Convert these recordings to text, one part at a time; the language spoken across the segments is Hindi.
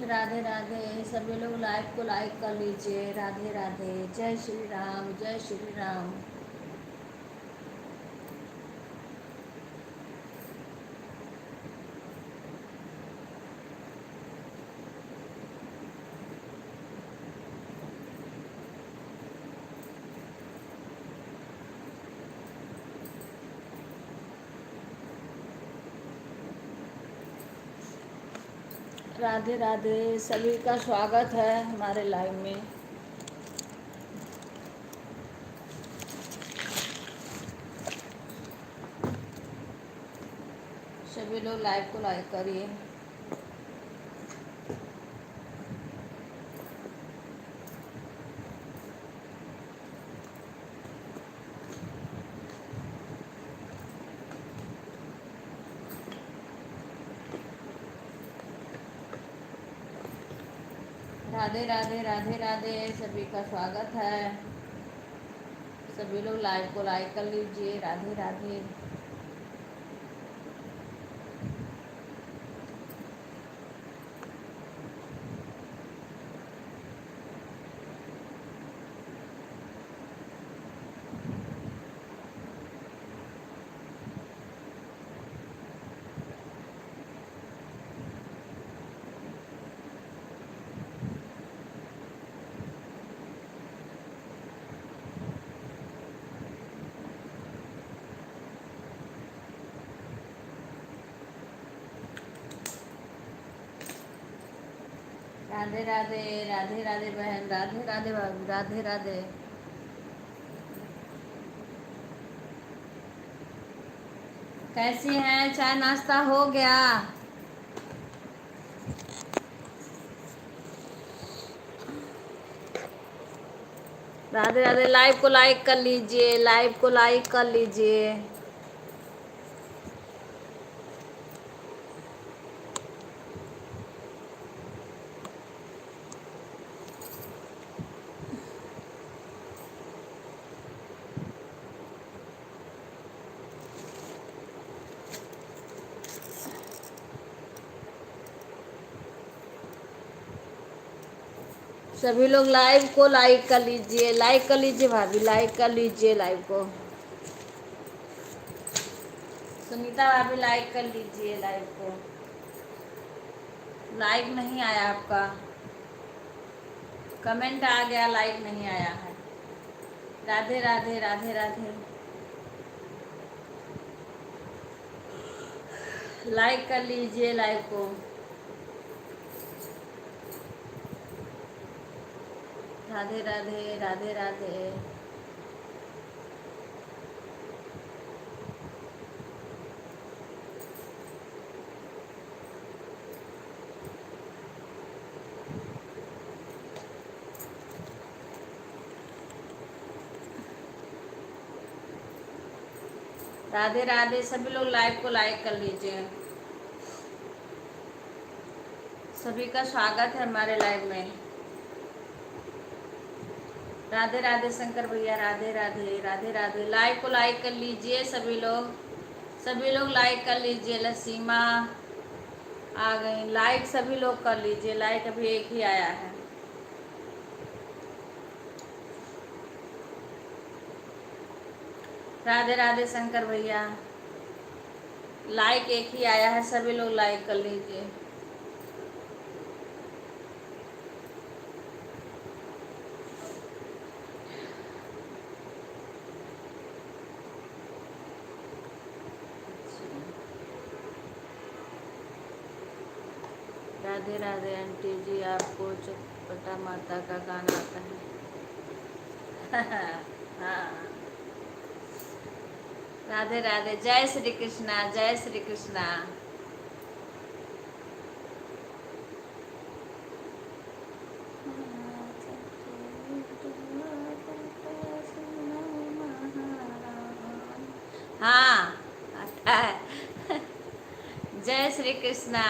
राधे राधे। सभी लोग लाइव को लाइक कर लीजिए। राधे राधे। जय श्री राम, जय श्री राम। राधे राधे। सभी का स्वागत है हमारे लाइव में। सभी लोग लाइव को लाइक करिए। राधे राधे, राधे राधे। सभी का स्वागत है। सभी लोग लाइव को लाइक कर लीजिए। राधे राधे। राधे राधे, राधे राधे बहन। राधे राधे भाभी। राधे राधे। कैसी हैं? चाय नाश्ता हो गया? राधे राधे। लाइव को लाइक कर लीजिए। लाइव को लाइक कर लीजिए। सभी लोग लाइव को लाइक कर लीजिए। लाइक कर लीजिए भाभी। लाइक कर लीजिए लाइव को। सुनीता भाभी लाइक कर लीजिए लाइव को। लाइक नहीं आया आपका। कमेंट आ गया, लाइक नहीं आया है। राधे राधे, राधे राधे। लाइक कर लीजिए लाइव को। राधे राधे, राधे राधे। राधे राधे। सभी लोग लाइव को लाइक कर लीजिए। सभी का स्वागत है हमारे लाइव में। राधे राधे शंकर भैया। राधे राधे, राधे राधे। लाइव को लाइक कर लीजिए सभी लोग। सभी लोग लाइक कर लीजिए। लसीमा आ गई। लाइक सभी लोग कर लीजिए। लाइक अभी एक ही आया है। राधे राधे शंकर भैया। लाइक एक ही आया है। सभी लोग लाइक कर लीजिए। राधे राधे आंटी जी। आपको चटपटा माता का गाना आता है? हाँ। राधे राधे। जय श्री कृष्णा, जय श्री कृष्णा। हाँ आता है। जय श्री कृष्णा।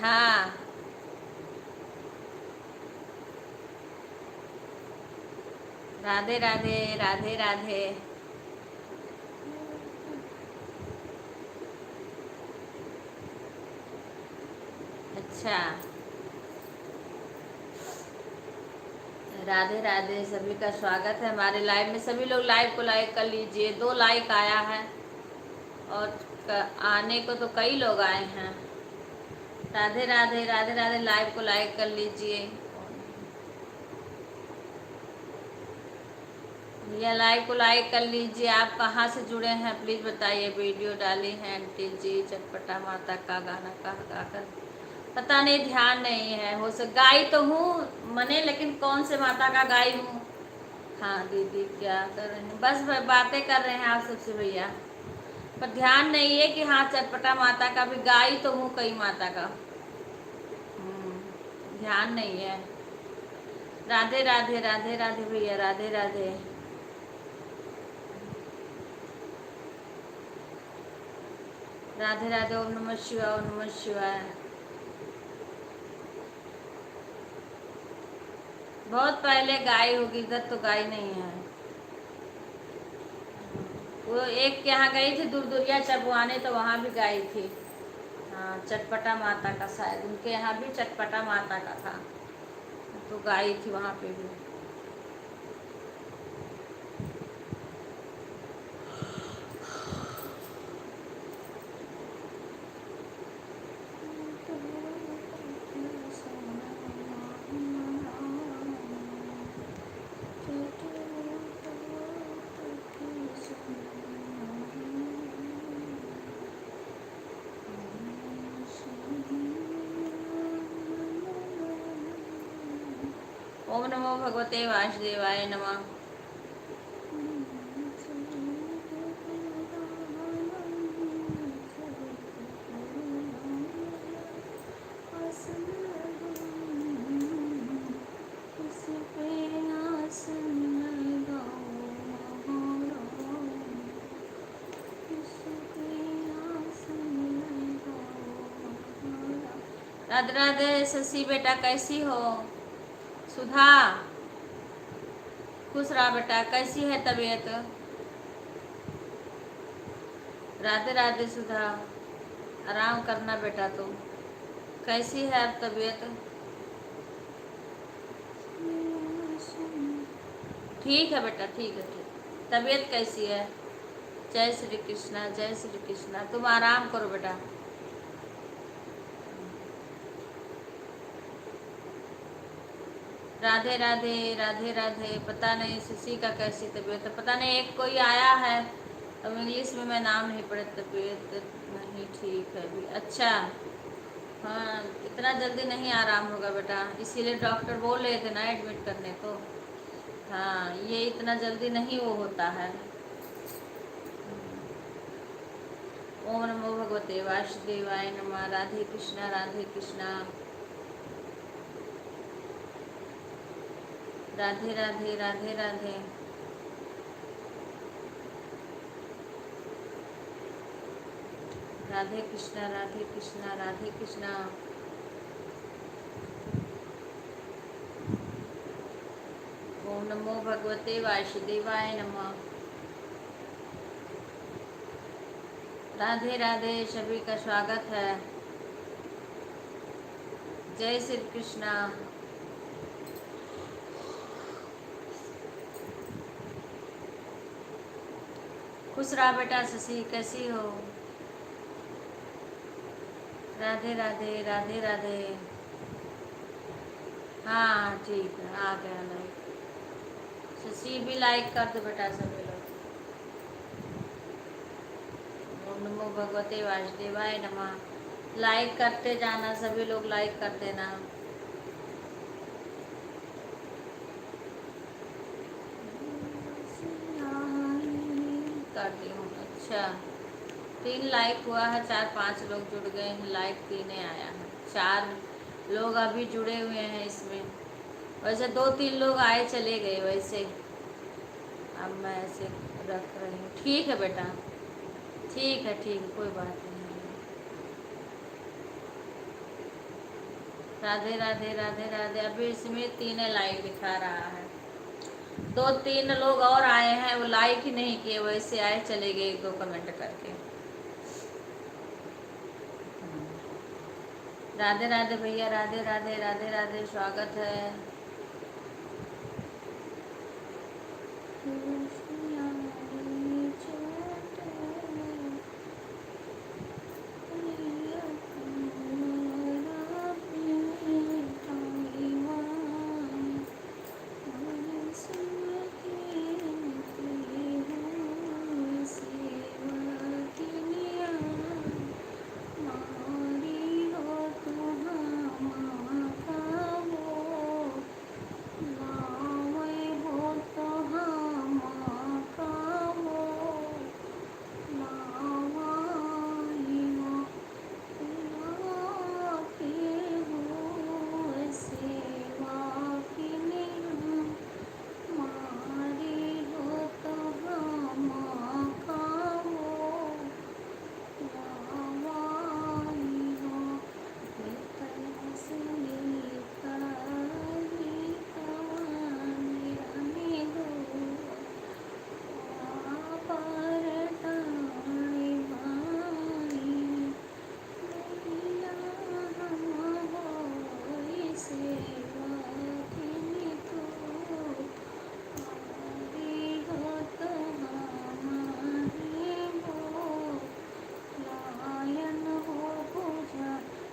हाँ। राधे राधे, राधे राधे। अच्छा, राधे राधे, सभी का स्वागत है हमारे लाइव में। सभी लोग लाइव को लाइक कर लीजिए। 2 लाइक आया है और आने को तो कई लोग आए हैं। राधे राधे, राधे राधे, लाइव को लाइक कर लीजिए भैया, लाइव को लाइक कर लीजिए। आप कहाँ से जुड़े हैं प्लीज़ बताइए। वीडियो डाली है आंटी जी, चटपटा माता का गाना गाकर, पता नहीं, ध्यान नहीं है। हो सक गाई तो हूँ मने, लेकिन कौन से माता का गाई हूँ। हाँ दीदी क्या कर रहे हैं? बस बातें कर रहे हैं आप सबसे भैया, पर ध्यान नहीं है कि हाँ चटपटा माता का भी गाई तो हूँ, कई माता का। ध्यान नहीं है। राधे राधे, राधे राधे भैया, राधे राधे, राधे राधे। ओम नमः शिवाय, ओम नमः शिवाय। बहुत पहले गाय होगी, इधर तो गाय नहीं है। वो एक के यहाँ गई थी दूरदुरिया चबुआने, तो वहाँ भी गाय थी। हाँ चटपटा माता का, शायद उनके यहाँ भी चटपटा माता का था, तो गाय थी वहाँ पे भी। ओम नमो भगवते वासुदेवाय नमः। राधे राधे शशि बेटा, कैसी हो? सुधा, खुश रहा बेटा, कैसी है तबीयत? राधे राधे सुधा, आराम करना बेटा। तुम कैसी है अब तबीयत? ठीक है बेटा, ठीक है, ठीक। तबीयत कैसी है? जय श्री कृष्णा, जय श्री कृष्णा। तुम आराम करो बेटा। राधे राधे, राधे राधे। पता नहीं शशि का कैसी तबीयत है, पता नहीं। एक कोई आया है, अब इंग्लिश में मैं नाम नहीं पढ़े। तबीयत नहीं ठीक है अभी। अच्छा, हाँ इतना जल्दी नहीं आराम होगा बेटा, इसीलिए डॉक्टर बोल रहे थे ना एडमिट करने को। हाँ ये इतना जल्दी नहीं वो होता है। ओम नमो भगवते वासुदेवाय नमः। राधे कृष्णा, राधे कृष्णा। राधे राधे, राधे राधे। राधे कृष्णा, राधे कृष्णा, राधे कृष्णा। ओम नमो भगवते वासुदेवाय नमः। राधे राधे, सभी का स्वागत है। जय श्री कृष्णा। खुश रहा बेटा शशि, कैसी हो? राधे राधे, राधे राधे। हाँ ठीक है, आ गया लाइक। शशि भी लाइक कर दो बेटा सभी लोग। ओम नमो भगवते वासुदेवाय नमः। लाइक करते जाना सभी लोग, लाइक कर देना। कर दी हूँ। अच्छा 3 लाइक हुआ है, 4-5 लोग जुड़ गए हैं। लाइक 3 आया है, 4 लोग अभी जुड़े हुए हैं इसमें। वैसे 2-3 लोग आए चले गए वैसे। अब मैं ऐसे रख रही हूँ। ठीक है बेटा, ठीक है, ठीक है, कोई बात नहीं। राधे राधे, राधे राधे। अभी इसमें 3 लाइक दिखा रहा है। 2-3 लोग और आए हैं, वो लाइक ही नहीं किए, वैसे आए चले गए 1-2 कमेंट करके। राधे राधे भैया, राधे राधे राधे राधे, स्वागत है।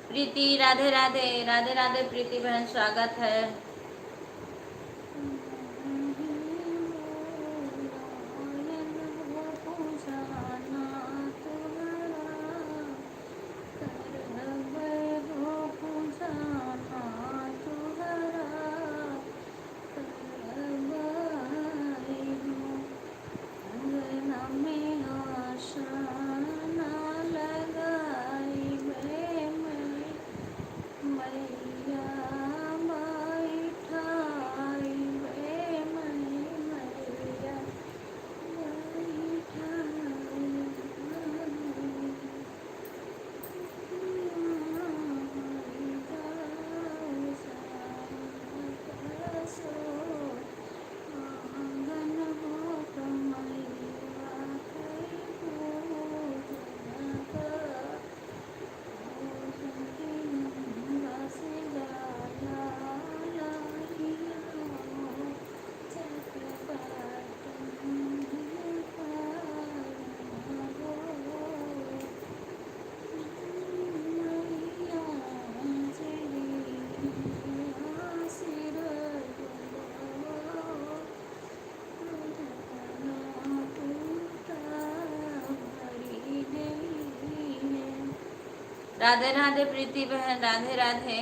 प्रीति राधे राधे, राधे राधे प्रीति बहन, स्वागत है। राधे राधे प्रीति बहन, राधे राधे।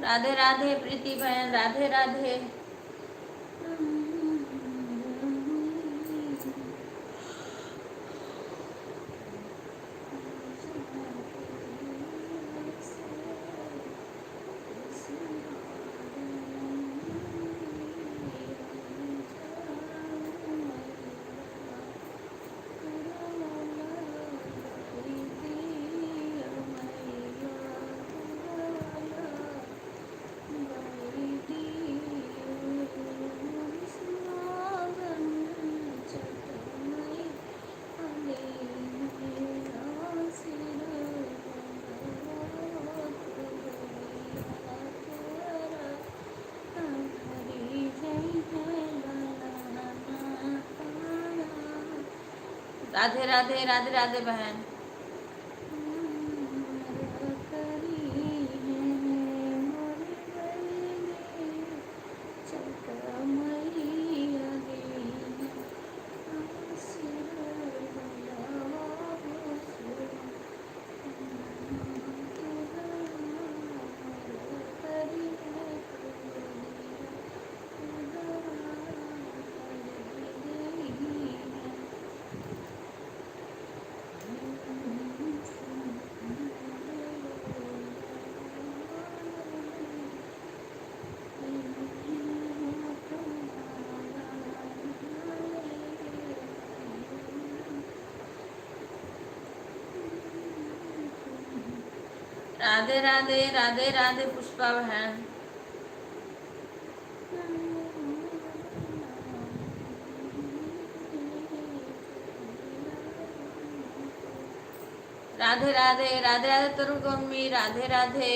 राधे राधे प्रीति बहन, राधे राधे। राधे राधे, राधे राधे बहन। राधे राधे राधे राधे पुष्पा बहन। राधे राधे राधे राधे तरुण मम्मी, राधे राधे।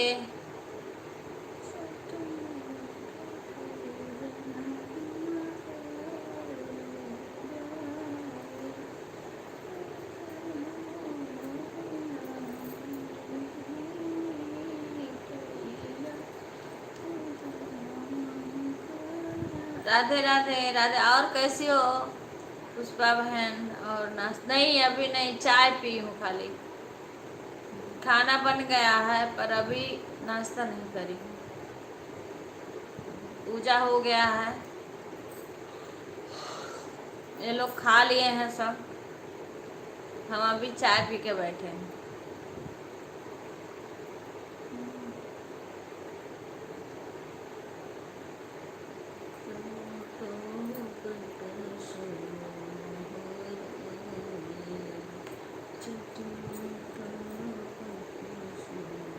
राधे राधे राधे। और कैसी हो पुष्पा बहन? और नाश्ता नहीं, अभी नहीं, चाय पी हूँ खाली। खाना बन गया है पर अभी नाश्ता नहीं करी हूँ। पूजा हो गया है, ये लोग खा लिए हैं सब, हम अभी चाय पी के बैठे हैं।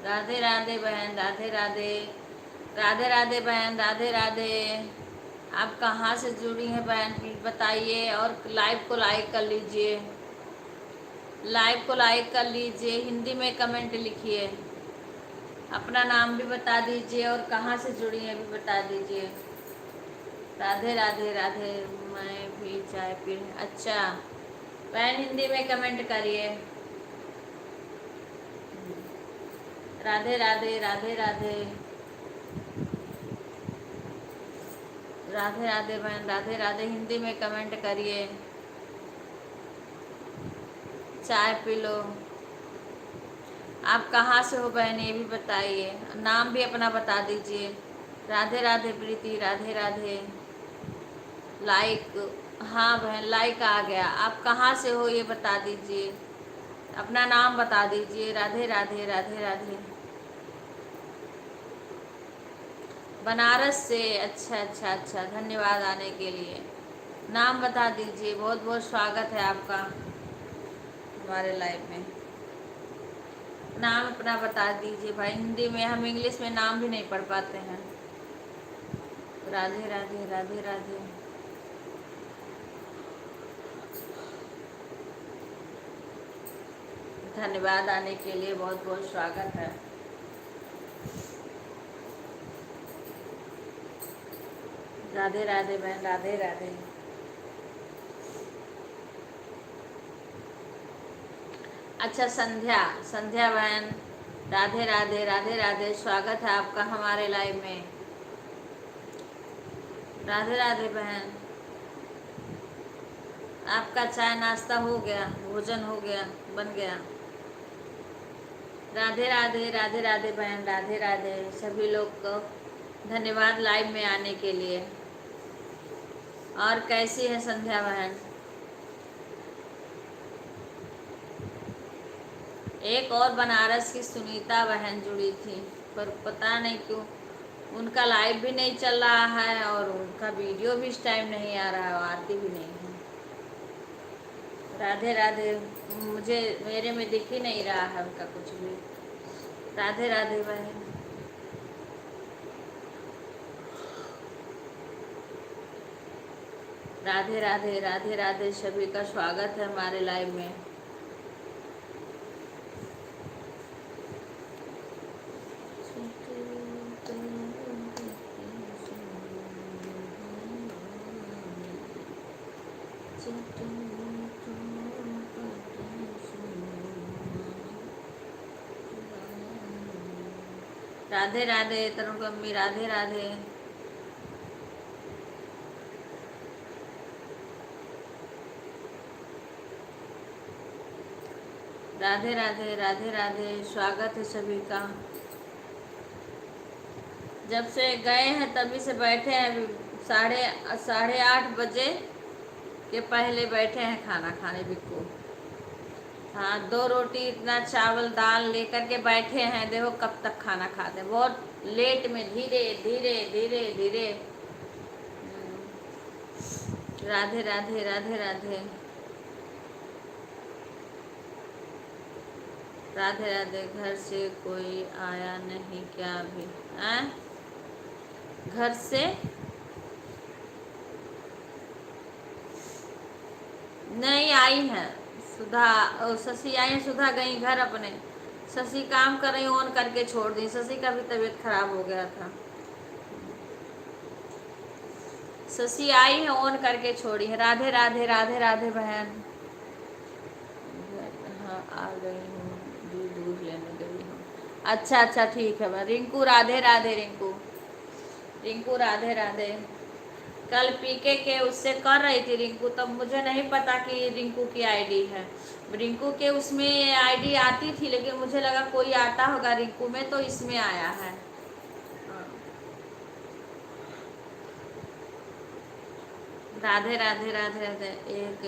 राधे राधे बहन, राधे राधे राधे राधे बहन, राधे राधे। आप कहाँ से जुड़ी हैं बहन, प्लीज बताइए। और लाइव को लाइक कर लीजिए, लाइव को लाइक कर लीजिए, हिंदी में कमेंट लिखिए, अपना नाम भी बता दीजिए और कहाँ से जुड़ी हैं भी बता दीजिए। राधे राधे राधे। मैं भी चाय पी। अच्छा बहन, हिंदी में कमेंट करिए। राधे राधे राधे राधे राधे राधे बहन, राधे राधे। हिंदी में कमेंट करिए, चाय पी लो। आप कहाँ से हो बहन ये भी बताइए, नाम भी अपना बता दीजिए। राधे राधे प्रीति, राधे राधे। लाइक, हाँ बहन लाइक आ गया। आप कहाँ से हो ये बता दीजिए, अपना नाम बता दीजिए। राधे राधे राधे राधे। बनारस से, अच्छा अच्छा अच्छा, धन्यवाद आने के लिए। नाम बता दीजिए, बहुत बहुत स्वागत है आपका हमारे लाइव में। नाम अपना बता दीजिए भाई, हिंदी में, हम इंग्लिश में नाम भी नहीं पढ़ पाते हैं। राधे राधे राधे राधे। धन्यवाद आने के लिए, बहुत बहुत स्वागत है। राधे राधे बहन, राधे राधे। अच्छा संध्या, संध्या बहन, राधे राधे राधे राधे। स्वागत है आपका हमारे लाइव में। राधे राधे बहन। आपका चाय नाश्ता हो गया, भोजन हो गया, बन गया। राधे राधे राधे राधे बहन, राधे राधे। सभी लोग को धन्यवाद लाइव में आने के लिए। और कैसी है संध्या बहन? एक और बनारस की सुनीता बहन जुड़ी थी, पर पता नहीं क्यों उनका लाइव भी नहीं चल रहा है और उनका वीडियो भी इस टाइम नहीं आ रहा है, आती भी नहीं है। राधे राधे। मुझे, मेरे में दिख ही नहीं रहा है उनका कुछ भी। राधे राधे बहन। राधे राधे राधे राधे। सभी का स्वागत है हमारे लाइव में। राधे राधे तरुण मम्मी, राधे राधे। राधे राधे राधे राधे। स्वागत है सभी का। जब से गए हैं तभी से बैठे हैं, साढ़े 8 बजे के पहले बैठे हैं खाना खाने बिल्कुल। हाँ 2 रोटी, इतना चावल दाल लेकर के बैठे हैं, देखो कब तक खाना खाते हैं, बहुत लेट में, धीरे धीरे धीरे धीरे। राधे राधे राधे राधे। राधे राधे। घर से कोई आया नहीं क्या अभी? हैं? घर से नहीं आई है। सुधा और शशि आई है। सुधा गई घर अपने। शशि काम कर रही, ऑन करके छोड़ दी। शशि का भी तबीयत खराब हो गया था। शशि आई है, ऑन करके छोड़ी है। राधे राधे राधे राधे बहन। हाँ आ गई हूँ, दूध लेने गई हूँ। अच्छा अच्छा ठीक है बहन। रिंकू राधे राधे। रिंकू रिंकू राधे राधे। कल पीके के उससे कर रही थी रिंकू, तब मुझे नहीं पता कि रिंकू की आईडी है। रिंकू के उसमें आईडी आती थी, लेकिन मुझे लगा कोई आता होगा रिंकू में, तो इसमें आया है। हाँ। राधे राधे राधे राधे। एक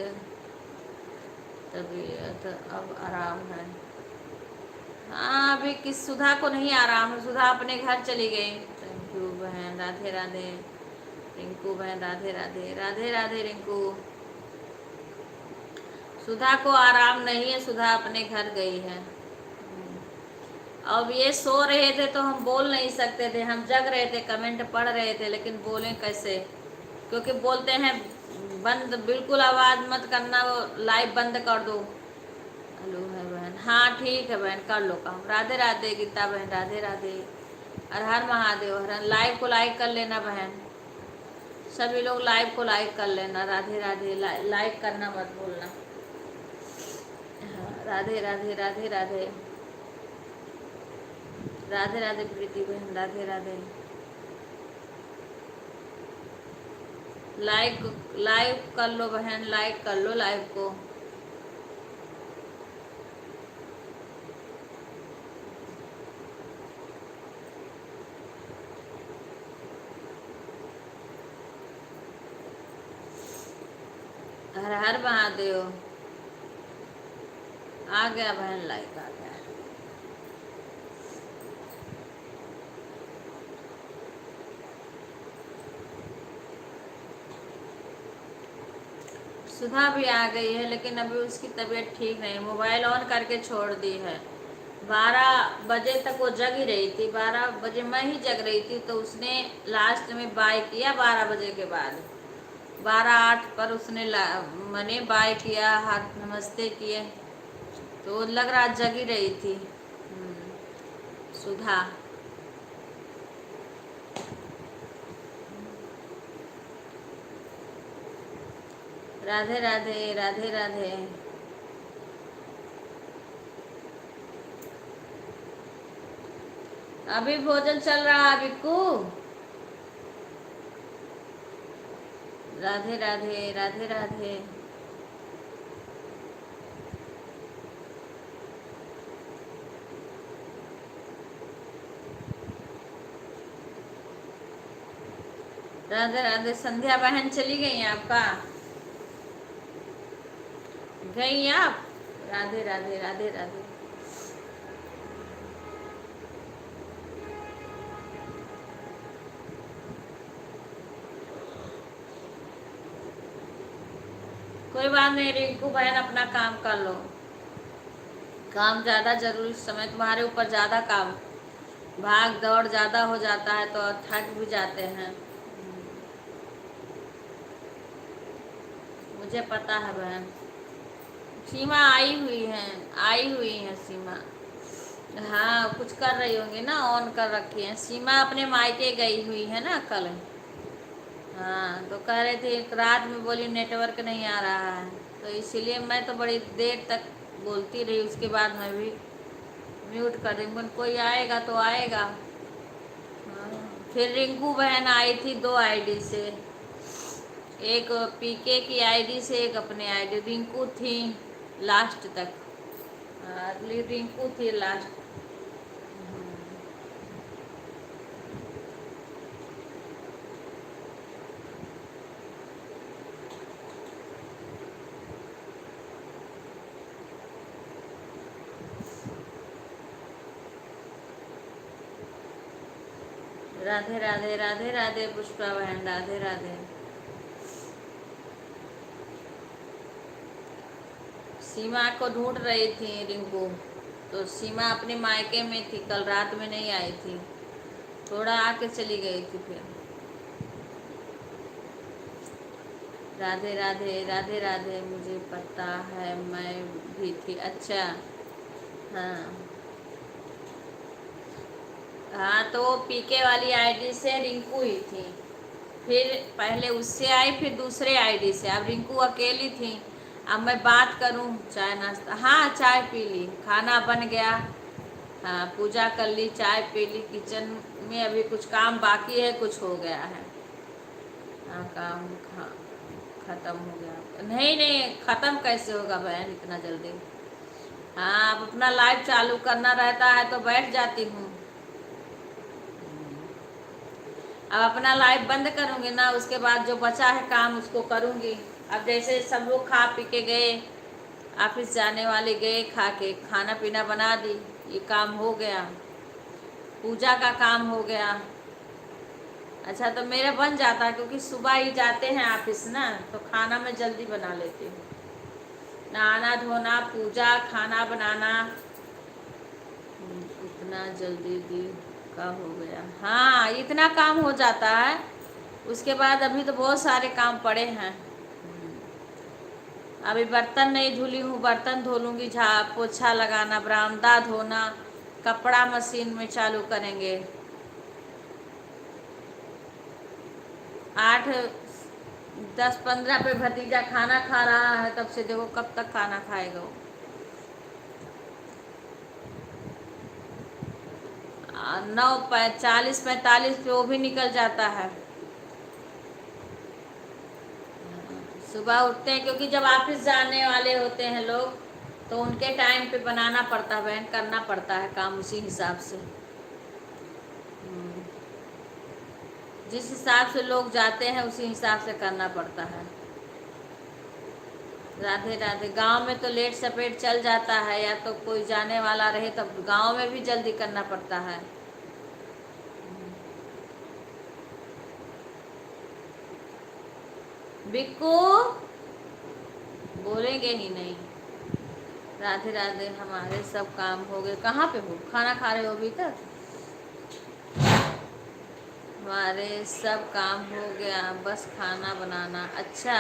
तबीयत अब आराम है। हाँ अभी किस सुधा को नहीं आराम है। सुधा अपने घर चली गई। थैंक यू बहन। राधे राधे रिंकू बहन। राधे राधे राधे राधे रिंकू। सुधा को आराम नहीं है, सुधा अपने घर गई है। अब ये सो रहे थे तो हम बोल नहीं सकते थे, हम जग रहे थे, कमेंट पढ़ रहे थे, लेकिन बोलें कैसे? क्योंकि बोलते हैं बंद, बिल्कुल आवाज़ मत करना, वो लाइव बंद कर दो। हेलो है बहन। हाँ ठीक है बहन, कर लो काम। राधे राधे गीता बहन। राधे राधे। हर हर महादेव। हर लाइव को लाइक कर लेना बहन। सभी लोग लाइव को लाइक कर लेना। राधे राधे। लाइक करना मत भूलना। हाँ, राधे राधे राधे राधे राधे राधे प्रीति बहन। राधे राधे। लाइक लाइव कर लो बहन, लाइक कर लो लाइव को। हर हर महादेव। आ गया बहन, लाइक आ गया। सुधा भी आ गई है, लेकिन अभी उसकी तबीयत ठीक नहीं। मोबाइल ऑन करके छोड़ दी है। 12 बजे तक वो जग ही रही थी। 12 बजे मैं ही जग रही थी, तो उसने लास्ट में बाय किया 12 बजे के बाद। 12:08 पर उसने मैंने बाय किया, हाथ नमस्ते किए, तो लग रहा जग ही रही थी। सुधा। राधे राधे राधे राधे। अभी भोजन चल रहा है बिक्कू। राधे राधे राधे राधे। राधे राधे। संध्या बहन चली गई हैं आपका? गई आप? राधे राधे राधे राधे। कोई बात नहीं रिंकू बहन, अपना काम कर लो। काम ज़्यादा जरूरी समय तुम्हारे ऊपर, ज़्यादा काम, भाग दौड़ ज़्यादा हो जाता है तो थक भी जाते हैं। मुझे पता है बहन। सीमा आई हुई है, आई हुई है सीमा। हाँ कुछ कर रही होंगी ना, ऑन कर रखी है। सीमा अपने मायके गई हुई है ना कल। हाँ तो कह रही थी रात में, बोली नेटवर्क नहीं आ रहा है, तो इसीलिए मैं तो बड़ी देर तक बोलती रही। उसके बाद मैं भी म्यूट कर दी। कोई आएगा तो आएगा। हाँ। फिर रिंकू बहन आई थी 2 आईडी से, एक पीके की आईडी से, एक अपने आईडी। रिंकू थी लास्ट तक। रिंकू थी लास्ट। राधे राधे राधे राधे पुष्पा बहन। राधे राधे। सीमा को ढूंढ रही थी रिंकू, तो सीमा अपने मायके में थी, कल रात में नहीं आई थी, थोड़ा आके चली गई थी फिर। राधे राधे राधे राधे, मुझे पता है मैं भी थी। अच्छा हाँ हाँ, तो वो पीके वाली आईडी से रिंकू ही थी, फिर पहले उससे आई, फिर दूसरे आईडी से। अब रिंकू अकेली थी। अब मैं बात करूं, चाय नाश्ता, हाँ चाय पी ली, खाना बन गया, हाँ पूजा कर ली, चाय पी ली, किचन में अभी कुछ काम बाकी है, कुछ हो गया है। हाँ काम खत्म हो गया। नहीं नहीं, खत्म कैसे होगा बहन इतना जल्दी। हाँ, अब अपना लाइव चालू करना रहता है तो बैठ जाती हूँ। अब अपना लाइव बंद करूँगी ना, उसके बाद जो बचा है काम उसको करूँगी। अब जैसे सब लोग खा पी के गए, ऑफिस जाने वाले गए, खा के खाना पीना बना दी, ये काम हो गया, पूजा का काम हो गया। अच्छा, तो मेरा बन जाता है क्योंकि सुबह ही जाते हैं ऑफिस ना, तो खाना मैं जल्दी बना लेती हूँ। नहाना धोना, पूजा, खाना बनाना, इतना जल्दी दी का हो गया। हाँ, इतना काम हो जाता है। उसके बाद अभी तो बहुत सारे काम पड़े हैं। अभी बर्तन नहीं धुली हूँ, बर्तन धो लूँगी, पोछा लगाना, बरामदा धोना, कपड़ा मशीन में चालू करेंगे। 8 10 15 पे भतीजा खाना खा रहा है, तब से देखो कब तक खाना खाएगा वो। 9:40 45 पे वो भी निकल जाता है। सुबह उठते हैं क्योंकि जब ऑफिस जाने वाले होते हैं लोग, तो उनके टाइम पे बनाना पड़ता है बहन, करना पड़ता है काम उसी हिसाब से। जिस हिसाब से लोग जाते हैं उसी हिसाब से करना पड़ता है। राधे राधे। गांव में तो लेट सपेट चल जाता है, या तो कोई जाने वाला रहे तब गांव में भी जल्दी करना पड़ता है। बिक्कू बोलेंगे ही नहीं। राधे राधे। हमारे सब काम हो गए। कहाँ पे हो? खाना खा रहे हो अभी तक? हमारे सब काम हो गया, बस खाना बनाना। अच्छा,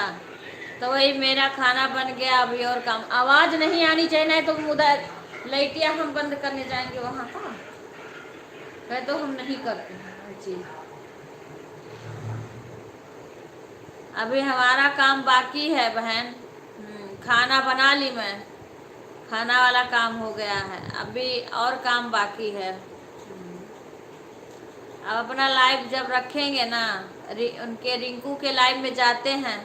तो वही मेरा खाना बन गया, अभी और काम। आवाज़ नहीं आनी चाहिए, नहीं तो उधर लाइटिया हम बंद करने जाएंगे वहाँ का, कह तो हम नहीं करते हैं जी। अभी हमारा काम बाकी है बहन। खाना बना ली मैं, खाना वाला काम हो गया है, अभी और काम बाकी है। अब अपना लाइव जब रखेंगे ना, उनके रिंकू के लाइव में जाते हैं,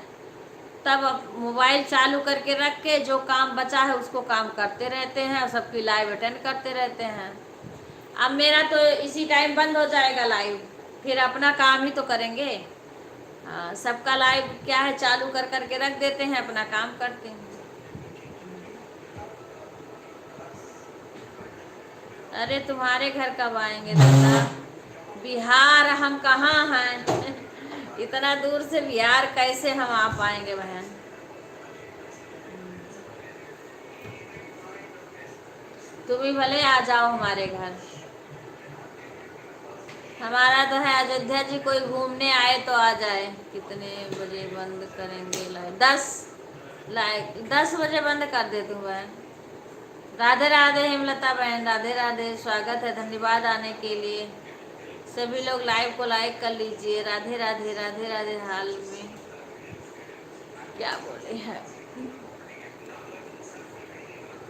तब मोबाइल चालू करके रख के जो काम बचा है उसको काम करते रहते हैं और सबकी लाइव अटेंड करते रहते हैं। अब मेरा तो इसी टाइम बंद हो जाएगा लाइव, फिर अपना काम ही तो करेंगे। हाँ, सबका लाइव क्या है, चालू कर करके रख देते हैं, अपना काम करते हैं। अरे तुम्हारे घर कब आएंगे दादा? बिहार हम कहाँ हैं? इतना दूर से बिहार कैसे हम आ पाएंगे बहन? तुम ही भले आ जाओ हमारे घर। हमारा तो है अयोध्या जी, कोई घूमने आए तो आ जाए। कितने बजे बंद करेंगे लाइव? 10 बजे बंद कर देती हूँ बहन। राधे राधे हेमलता बहन, राधे राधे, स्वागत है, धन्यवाद आने के लिए। सभी लोग लाइव को लाइक कर लीजिए। राधे राधे राधे राधे। हाल में क्या बोले हैं?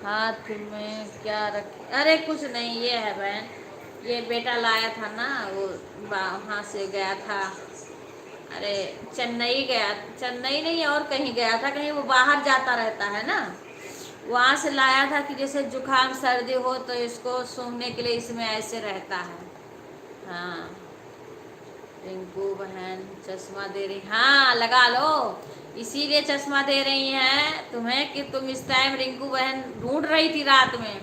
हाथ में क्या रखे? अरे कुछ नहीं, ये है बहन, ये बेटा लाया था ना, वो वहाँ से गया था। अरे चेन्नई गया, चेन्नई नहीं और कहीं गया था, कहीं वो बाहर जाता रहता है ना, वहाँ से लाया था कि जैसे जुकाम सर्दी हो तो इसको सूंघने के लिए इसमें ऐसे रहता है। हाँ, रिंकू बहन चश्मा दे रही, हाँ लगा लो, इसीलिए चश्मा दे रही हैं तुम्हें कि तुम इस टाइम रिंकू बहन ढूंढ रही थी, रात में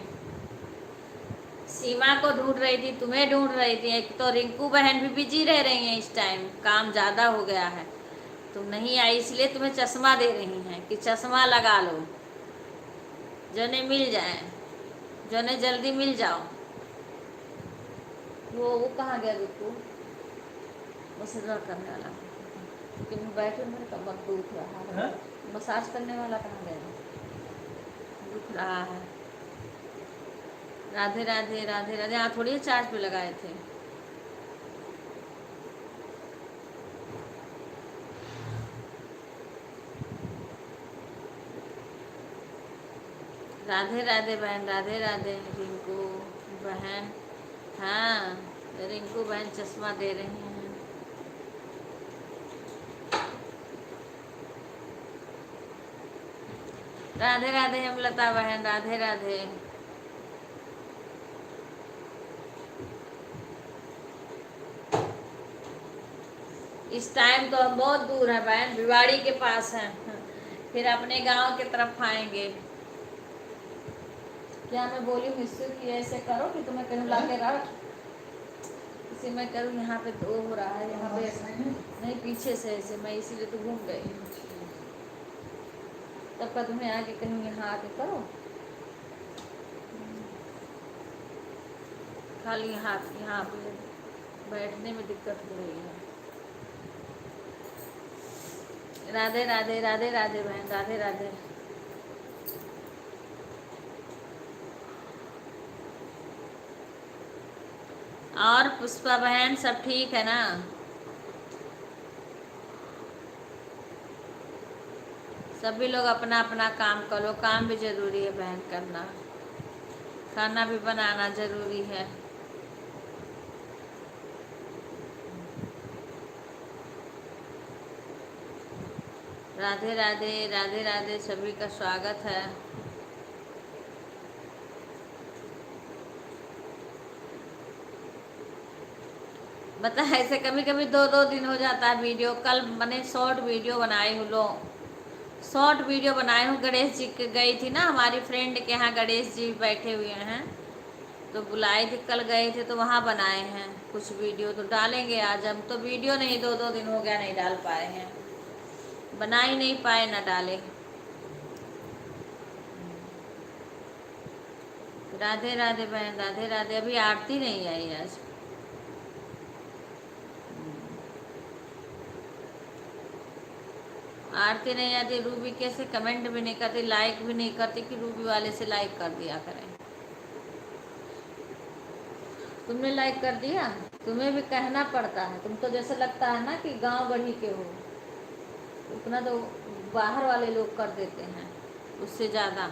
सीमा को ढूंढ रही थी, तुम्हें ढूंढ रही थी। एक तो रिंकू बहन भी बिजी रह रही हैं इस टाइम, काम ज़्यादा हो गया है, तुम नहीं आई इसलिए तुम्हें चश्मा दे रही हैं कि चश्मा लगा लो, जने मिल जाए। जो ने जल्दी मिल जाओ। वो कहाँ गया बिल्कुल, वो सिजर करने वाला कि मैं बैठे मेरे कमर दुख रहा है। मसाज करने वाला कहाँ गया, दुख रहा है। राधे राधे राधे राधे। हाँ थोड़ी चार्ज पे लगाए थे। राधे राधे बहन, राधे राधे रिंकू बहन। हाँ रिंकू बहन चश्मा दे रही हैं। राधे राधे हेमलता बहन, राधे राधे। इस टाइम तो हम बहुत दूर है बहन, भिवाड़ी के पास हैं, फिर अपने गांव की तरफ आएंगे। क्या मैं बोली मिस्सू की ऐसे करो कि तुम्हें कहीं ला के रख, इसे मैं करूँ यहाँ पे तो हो रहा है, यहाँ पे नहीं पीछे से ऐसे, मैं इसीलिए तो घूम गई। तब का तुम्हें आके कहीं यहाँ आके करो, खाली यहाँ पे बैठने में दिक्कत हो रही है। राधे राधे राधे राधे बहन, राधे राधे। और पुष्पा बहन सब ठीक है ना? सभी लोग अपना अपना काम करो, काम भी जरूरी है बहन करना, खाना भी बनाना जरूरी है। राधे राधे राधे राधे, सभी का स्वागत है। बता ऐसे कभी कभी 2-2 दिन हो जाता है वीडियो। कल मैंने शॉर्ट वीडियो बनाई हूँ, लो शॉर्ट वीडियो बनाए हूँ। गणेश जी के गई थी ना हमारी फ्रेंड के यहाँ, गणेश जी बैठे हुए हैं तो बुलाए थे, कल गए थे तो वहाँ बनाए हैं कुछ वीडियो, तो डालेंगे आज हम। तो वीडियो नहीं, 2-2 दिन हो गया नहीं डाल पाए हैं, बना ही नहीं पाए ना डाले। राधे राधे बहन, राधे राधे। अभी आरती नहीं आई आज। आरती नहीं आती। रूबी कैसे कमेंट भी नहीं करती, लाइक भी नहीं करती कि रूबी वाले से लाइक कर दिया करें। तुमने लाइक कर दिया? तुम्हें भी कहना पड़ता है, तुम तो जैसे लगता है ना कि गांव गढ़ी के हो, उतना तो बाहर वाले लोग कर देते हैं, उससे ज़्यादा।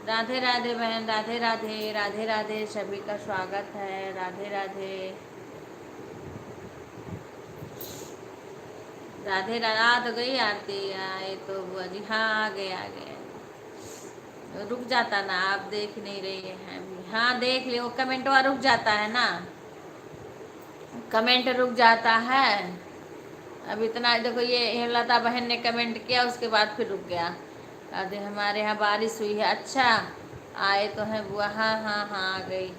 राधे राधे बहन, राधे राधे राधे राधे, सभी का स्वागत है। राधे राधे राधे राधा। तो गई आरती, आए तो बुआ जी। हाँ आ गए आ गए। रुक जाता ना, आप देख नहीं रही हैं। हाँ देख लियो, कमेंटवा रुक जाता है ना, कमेंट रुक जाता है। अब इतना देखो, ये लता बहन ने कमेंट किया, उसके बाद फिर रुक गया। अरे हमारे यहाँ बारिश हुई है। अच्छा आए तो हैं बुआ। हाँ हाँ हाँ आ गई।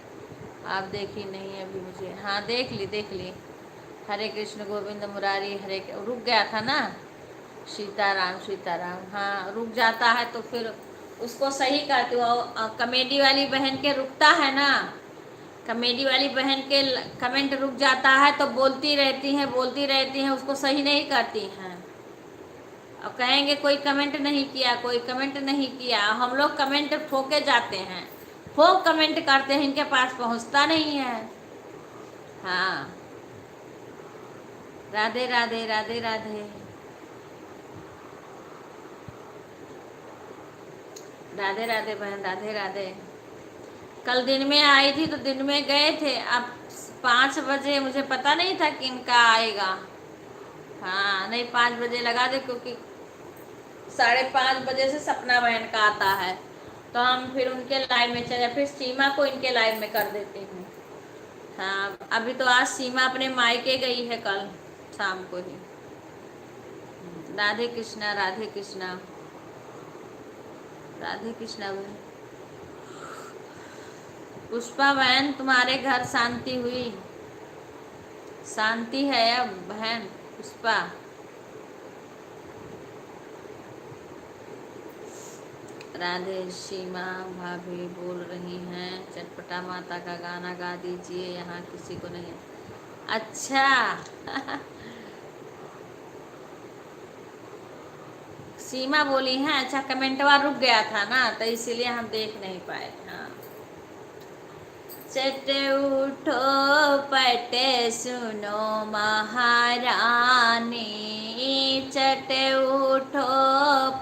आप देखी नहीं अभी मुझे? हाँ देख ली देख ली। हरे कृष्ण गोविंद मुरारी हरे, रुक गया था ना, सीताराम सीताराम। हाँ रुक जाता है तो फिर उसको सही करती हूँ। कमेडी वाली बहन के रुकता है ना, कमेडी वाली बहन के कमेंट रुक जाता है तो बोलती रहती हैं, उसको सही नहीं करती हैं। और कहेंगे कोई कमेंट नहीं किया, कोई कमेंट नहीं किया। हम लोग कमेंट ठोके जाते हैं, ठोक कमेंट करते हैं, इनके पास पहुंचता नहीं है। हाँ राधे राधे राधे राधे राधे राधे बहन, राधे राधे। कल दिन में आई थी तो दिन में गए थे, अब 5 बजे मुझे पता नहीं था कि इनका आएगा। हाँ नहीं 5 बजे लगा दे, क्योंकि 5:30 बजे से सपना बहन का आता है, तो हम फिर उनके लाइव में चले, फिर सीमा को इनके लाइव में कर देती हूँ। हाँ अभी तो आज सीमा अपने मायके गई है, कल शाम को ही। राधे कृष्णा राधे कृष्णा राधे कृष्णा बहन। पुष्पा बहन तुम्हारे घर शांति हुई? शांति है अब बहन पुष्पा? राधे सीमा भाभी बोल रही हैं चटपटा माता का गाना गा दीजिए, यहाँ किसी को नहीं। अच्छा सीमा बोली हैं, अच्छा कमेंटवा रुक गया था ना तो इसीलिए हम देख नहीं पाए। हाँ, चट उठो पट सुनो महारानी, चट उठो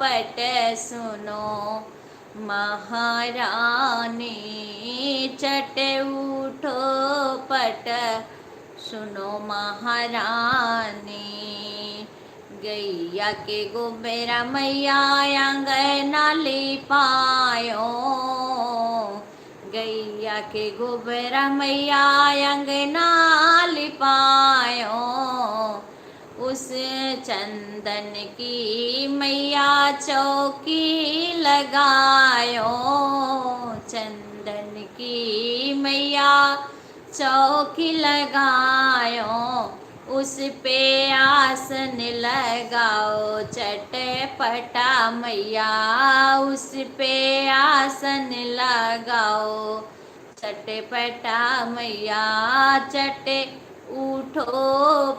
पट सुनो महारानी, चट उठो पट सुनो महारानी। गैया के गोबेरा मैया अंगना लिपायो, गैया के गोबरा मैया अंगना लिपायो, उस चंदन की मैया चौकी लगायो, चंदन की मैया चौकी लगायो, उस पे आसन लगाओ चटपटा मैया, उस पे आसन लगाओ चटपटा मैया, चट उठो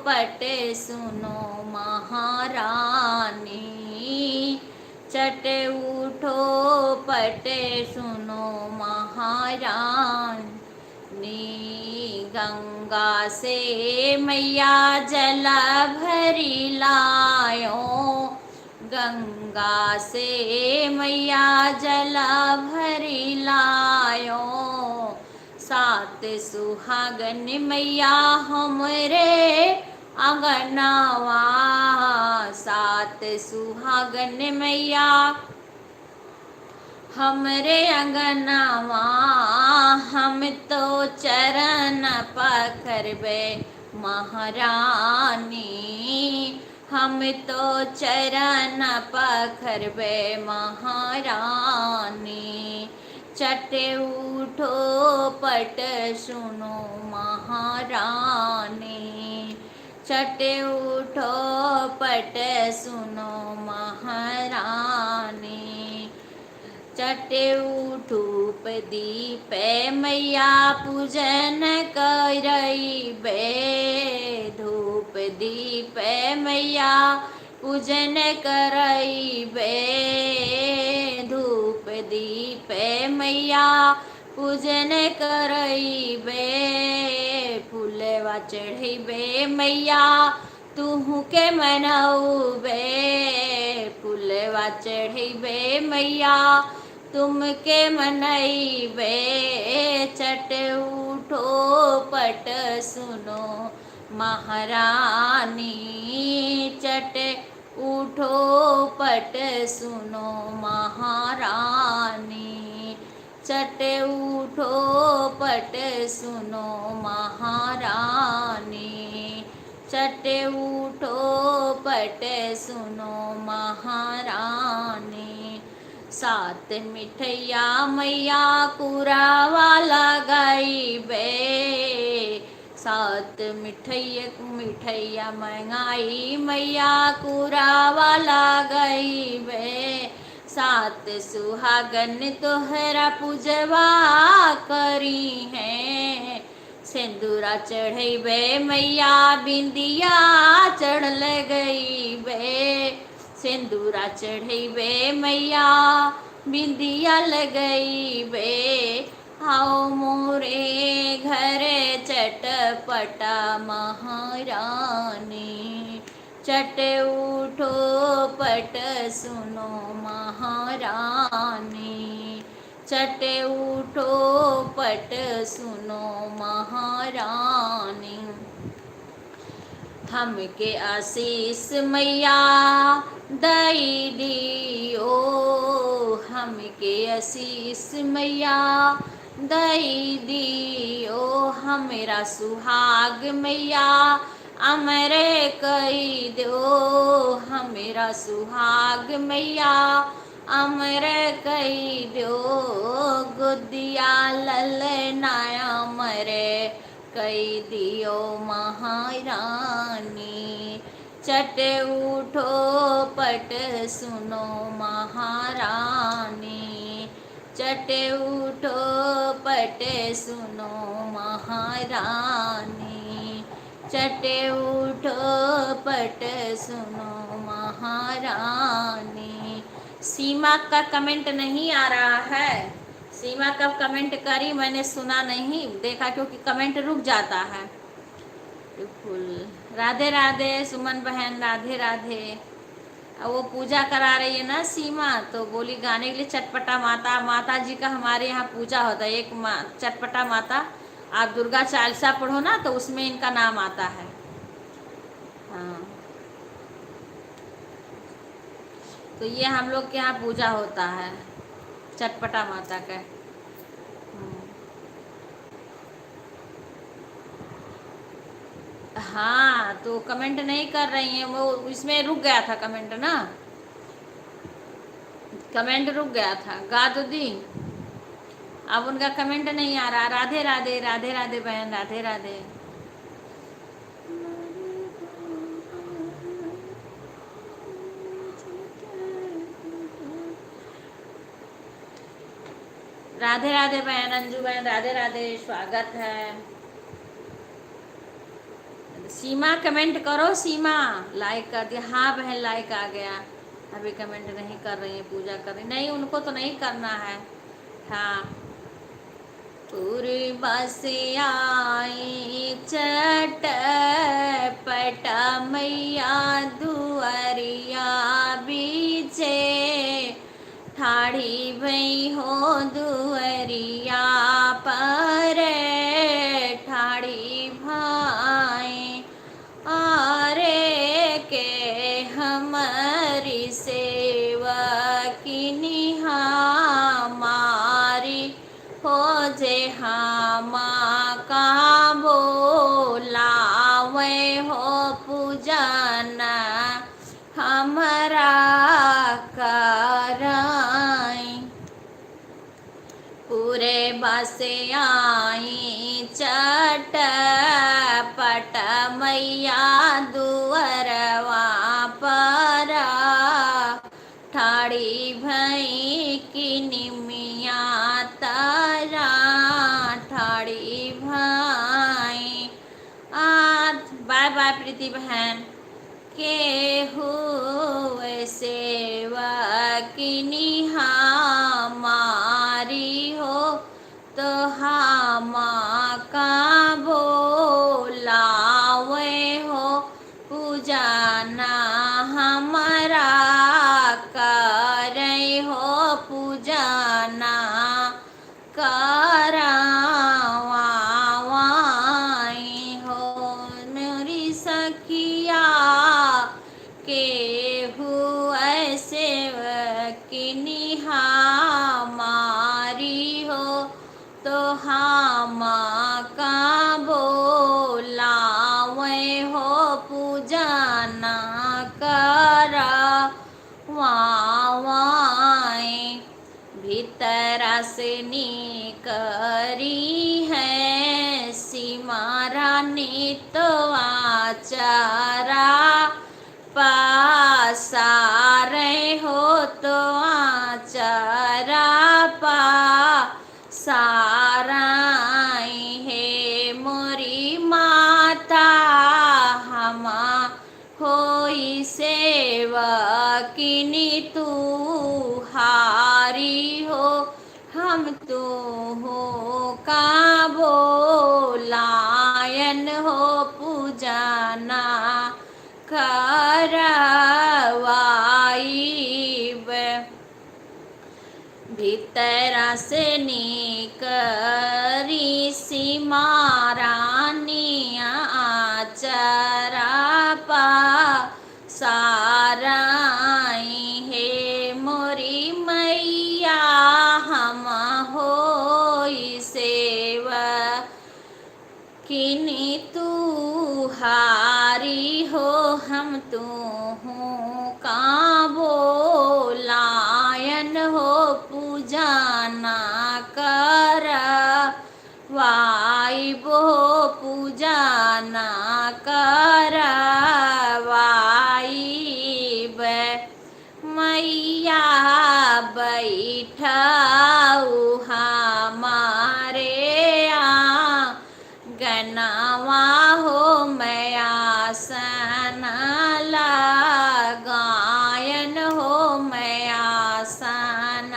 पट सुनो महारानी, चट उठो पट सुनो महारानी। गंगा से मैया जल भरी लायो, गंगा से मैया जल भरी लायो, सात सुहागन मैया हमरे अंगनावा, सात सुहागन मैया हमरे अंगनावा, हम तो चरण पकड़बे महारानी, हम तो चरण पकड़बे महारानी, चट उठो पट सुनो महारानी, चट उठो पट सुनो महारानी, चट उठूप दीप मैया पूजन करइबे, धूप दीप मैया पूजन करइबे, धूप दीप मैया पूजन करइबे, फूलवा चढ़इबे मैया तुहू के मनौबे, फूलवा चढ़इबे मैया तुम के मनइबे, चट उठो पट सुनो महारानी, चट उठो पट सुनो महारानी, चट उठो पट सुनो महारानी, चट उठो पट सुनो महारानी। सात मिठैया मैया कुरावा लगाइबे, सात मिठैया मंगाई मैया कुरावा लगाइबे, सात सुहागन तोहरा पूजवा करी हैं, सिंदूरा चढ़इबे मैया बिंदिया चढ़ गइबे, सिंदूरा चढ़इबे मैया बिंदिया लगइबे, आओ मोरे घरे चटपटा महारानी, चट उठो पट सुनो महारानी, चट उठो पट सुनो महारानी। हमके आशीष मैया दई दियो, हमके आशीष मैया दई दियो, हमरा सुहाग मैया अमरे कई दो, हमरा सुहाग मैया अमर कई दो, गुदिया ललनाया मरे कई दियो महारानी, चट उठो पट सुनो महारानी, चट उठो पट सुनो महारानी, चट उठो पट सुनो महारानी। सीमा का कमेंट नहीं आ रहा है। सीमा कब कमेंट करी मैंने सुना नहीं देखा, क्योंकि कमेंट रुक जाता है। बिल्कुल। राधे राधे सुमन बहन, राधे राधे। वो पूजा करा रही है ना सीमा, तो बोली गाने के लिए चटपटा माता, माता जी का हमारे यहाँ पूजा होता है। एक चटपटा माता, आप दुर्गा चालीसा पढ़ो ना तो उसमें इनका नाम आता है। हाँ, तो ये हम लोग के यहाँ पूजा होता है चटपटा माता का। हाँ, तो कमेंट नहीं कर रही हैं वो, इसमें रुक गया था कमेंट ना, कमेंट रुक गया था। गा तो दी, अब उनका कमेंट नहीं आ रहा। राधे राधे, राधे राधे बहन, राधे राधे। राधे राधे बहन, अंजू बहन, राधे राधे, स्वागत है। सीमा कमेंट करो, सीमा लाइक कर दिया। हाँ बहन लाइक आ गया। अभी कमेंट नहीं कर रही है, पूजा कर रही नहीं, उनको तो नहीं करना है। हाँ, पूर्व से आई चट पट मैया दुआरिया बीचे, ठाड़ी भई हो दुआरिया पर, ठाड़ी भाई आरे के हमारी सेवा की निहामारी हो जे हामा का बोलावे हो पूजना हमारा कराई। पूरे बसे आई चट पट मैया दुअरवा पर, ठाड़ी भई की निमिया तारा, ठाड़ी भाई आज। बाय बाय प्रीति बहन। के हुए सेवा की निहामारी हो, तो हामा का बोलावे हो पूजाना हमारा करे हो पूजाना करावाई हो। मेरी सखिया के हुए सेवकी निहामारी हो, तो हामा का बोलावे हो पूजाना करावाई। भीतरा से निकरी है सीमा रानी तो आचारा, पासारे हो तो आचारा पासाराई है मोरी माता, हमा होई सेवा किनी तू हारी हो, हम तो हो का बोलायन हो पूजाना करवाईब। भीतरा से निकरी सीमा रानी आचरा पासाराई है मोरी मैया, हम होई सेवा किनी तू हारी हो, हम तू हूँ का बोलायन हो पूजाना करवाई बो पूजाना करवाई। बैठाऊ हमारे गनवा हो मैं आसन लगायन हो मैं आसन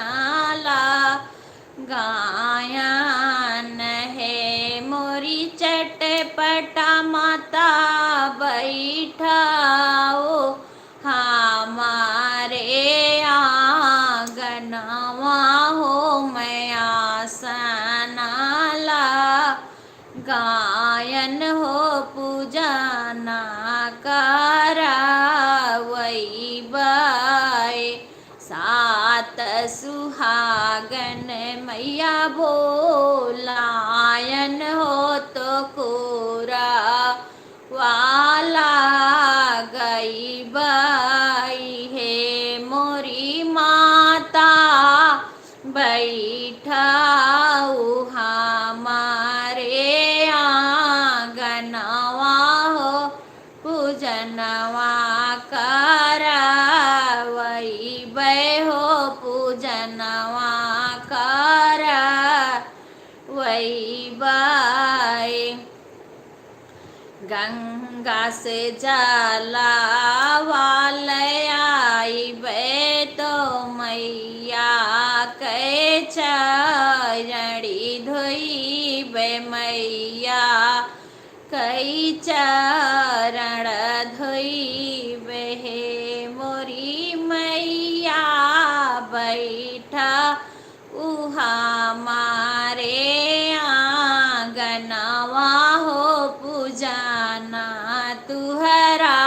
लगायन है मोरी चटपटा माता बैठाओ हमारे आंगनवा हो मैं आसन गायन हो पूजना करावई बाय सात सुहागन मैया बोलायन हो तो कोरा वाला गई बाई है मोरी माता बैठाऊ हमारे आंगनवा हो पूजनवा करावई बै हो पूजनवा करावई बाई गंगा से जलावालयाई बे तो मैया कै चरणी धोई बे मैया कै चरण धोई बे मोरी मैया बैठा हमारे आंगनवा हो पूजना तुहरा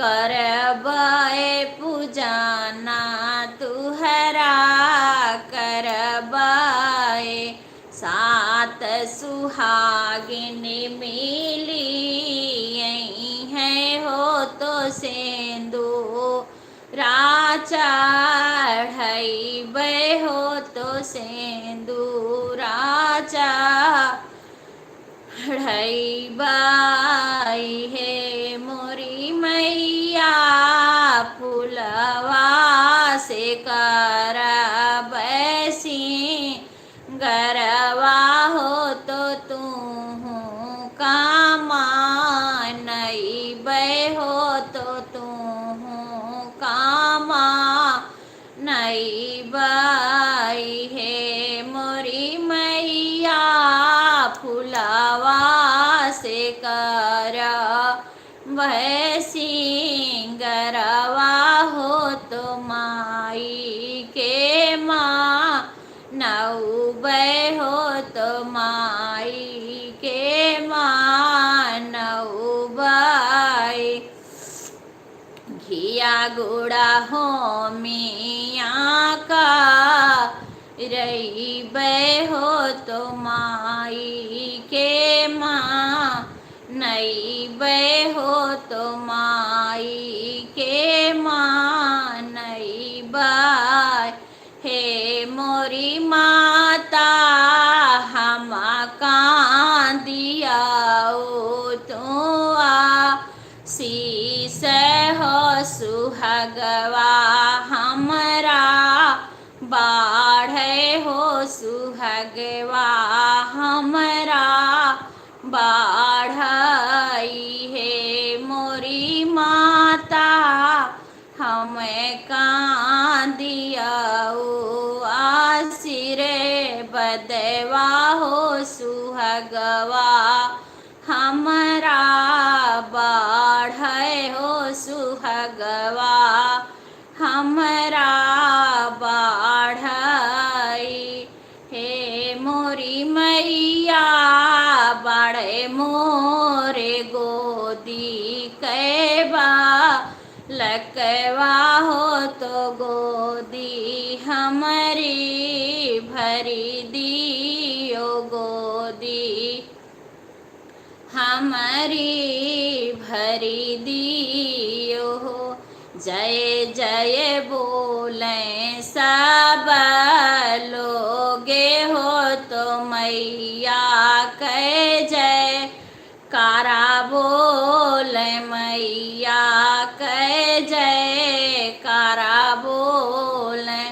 करबे पूजना तुहरा करबे सात सुहागिन मिली है हो तो सेंदूरा चढ़ाइबे हो तो सेंदूरा चढ़ाइबाई है मोरी मैया फुलवा से करबैसी गरवा हो तो तू कामानैबे हो तो तू कामा नैबाई है मोरी मैया फुलवा से कर वैसी गरवा हो तो माई के माँ नौबे हो तो माई के माँ नौबाई घिया गुड़ा हो मियाँ का रईबे हो तो माई के माँ नईबे हो तो माई के माँ नईबाई हे मोरी माता हम कांदियाओ तो शीस हो सुहगवा हमरा बाढ़े हो सुहगवा हमरा बाढ़ई है मोरी माता हमें कांदियाओ आसिरे बदवा हो सुहगवा हमरा बाढ़े हो सुहगवा हमरा बाढ़ई हे मोरी मैया बाढ़े मोरे गोदी कैबा लकवा हो तो गोदी हमारी भरी दियो गोदी हमारी भरी दियो जय जय बोले सब लोगे हो तो मैया कह जय कारा बोले मैया कह जय कारा बोले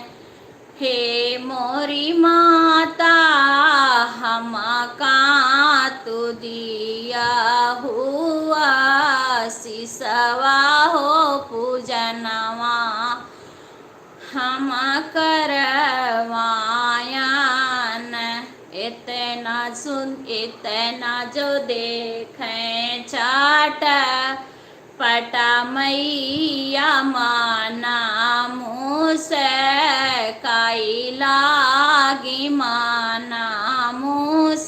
किया हुआ सिसवा हो पूजनवा हम करवायन। इतना जो देखें चाट पटा मैया माना मुँह काई लागी माना मुँह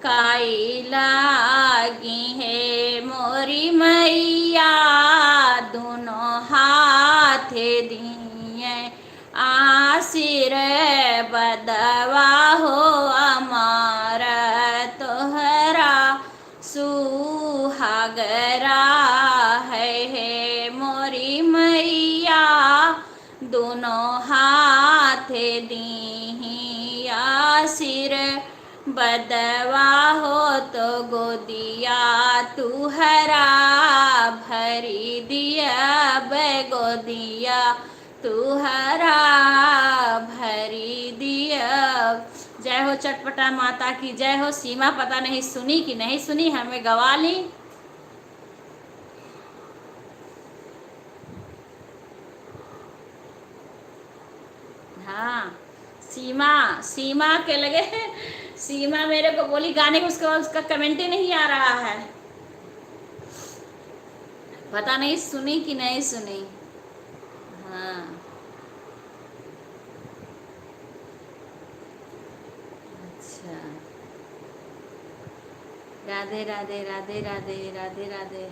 काई लागी है मोरी मैया दोनों हाथ दिए आशीर बदवा हो अमार तोहरा सुहागरा है मोरी मैया दोनों हाथ दी आशीर बदवा हो तो गोदिया तुहरा भरी दिया गोदिया तुहरा भरी दिया। जय हो चटपटा माता की जय हो। सीमा पता नहीं सुनी कि नहीं सुनी, हमें गवा ली। हाँ सीमा के लगे सीमा मेरे को बोली गाने को, उसका कमेंट ही नहीं आ रहा है, पता नहीं सुनी कि नहीं सुनी। हाँ अच्छा राधे राधे राधे राधे राधे राधे।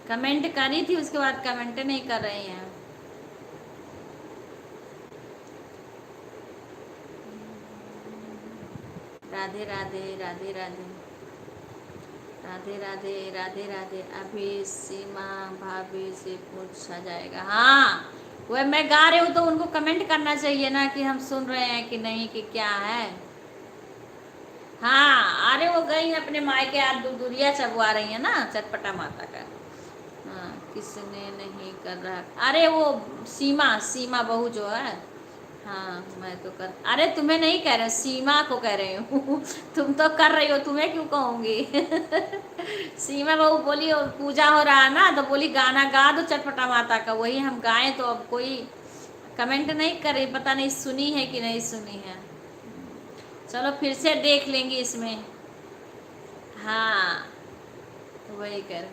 कमेंट करी थी उसके बाद कमेंट नहीं कर रही हैं। राधे राधे राधे राधे राधे राधे राधे राधे। अभी सीमा भाभी से पूछा जाएगा। हाँ वह मैं गा रही हूँ तो उनको कमेंट करना चाहिए ना कि हम सुन रहे हैं कि नहीं कि क्या है। हाँ अरे वो गई अपने मायके यार दूरिया चबवा रही है ना चटपटा माता का। हाँ किसने नहीं कर रहा, अरे वो सीमा बहू जो है। हाँ मैं तो कर, अरे तुम्हें नहीं कह रहे, सीमा को कह रही हूँ तुम तो कर रही हो, तुम्हें क्यों कहूँगी सीमा बहू बोली पूजा हो रहा है ना तो बोली गाना गा दो चटपटा माता का, वही हम गाएं तो अब कोई कमेंट नहीं कर रही, पता नहीं सुनी है कि नहीं सुनी है। चलो फिर से देख लेंगे इसमें। हाँ वही कर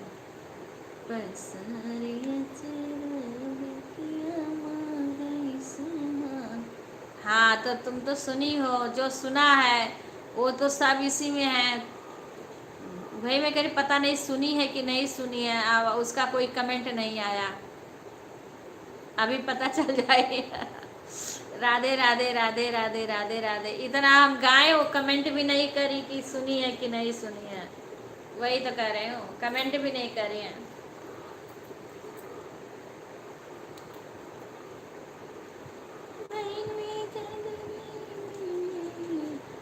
हाँ तो तुम तो सुनी हो, जो सुना है वो तो सब इसी में है। भाई मैं कह रही पता नहीं सुनी है कि नहीं सुनी है, उसका कोई कमेंट नहीं आया, अभी पता चल जाएगा राधे राधे राधे राधे राधे राधे। इतना हम गाए वो कमेंट भी नहीं करी कि सुनी है कि नहीं सुनी है, वही तो कह रहे हो, कमेंट भी नहीं करी है।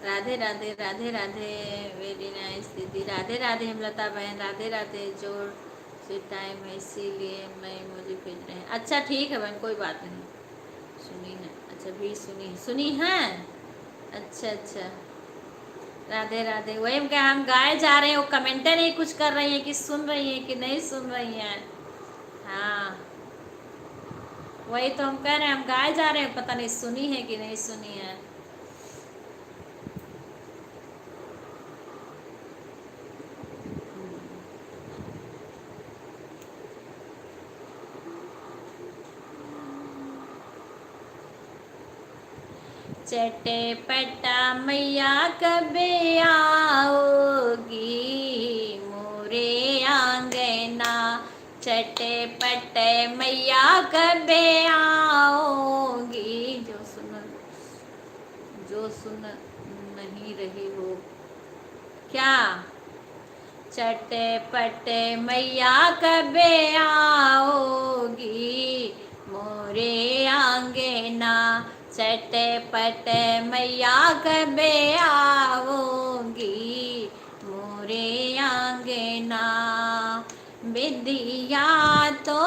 राधे राधे राधे राधे वेरी नाइस दीदी। राधे राधे हेमलता बहन राधे राधे। जोर से टाइम है इसीलिए मैं मुझे भेज रहे हैं। अच्छा ठीक है बहन कोई बात नहीं, सुनी है अच्छा भी सुनी है। अच्छा अच्छा राधे राधे। वही हम क्या हम गाए जा रहे हैं, वो कमेंटे नहीं कुछ कर रही है कि सुन रही है कि नहीं सुन रही हैं। हाँ वही तो हम कह रहे हैं, हम गाए जा रहे हैं, पता नहीं सुनी है कि नहीं सुनी है। चटे पटा मैया कबे आओगी मोरे आंगना, चटे पटे मैया कबे आओगी। जो सुन नहीं रही हो क्या, चटे पटे मैया कबे आओगी मोरे आंगना, चटे पटे मैया कबे आओगी मोरे आंगना। विदिया तो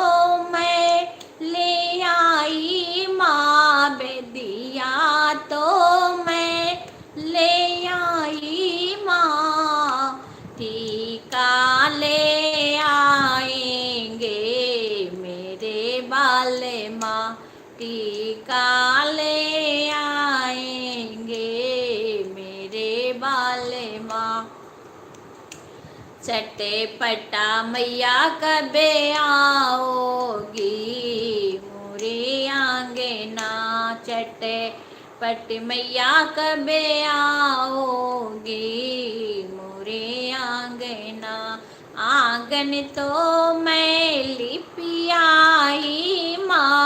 मैं ले आई माँ, विदिया तो मैं ले आई चटे पटा मैया कबे आओगी मोरे आंगना, चटे पट मैया कबे आओगी मोरे आंगना। आंगन तो मैं लिपियाई माँ,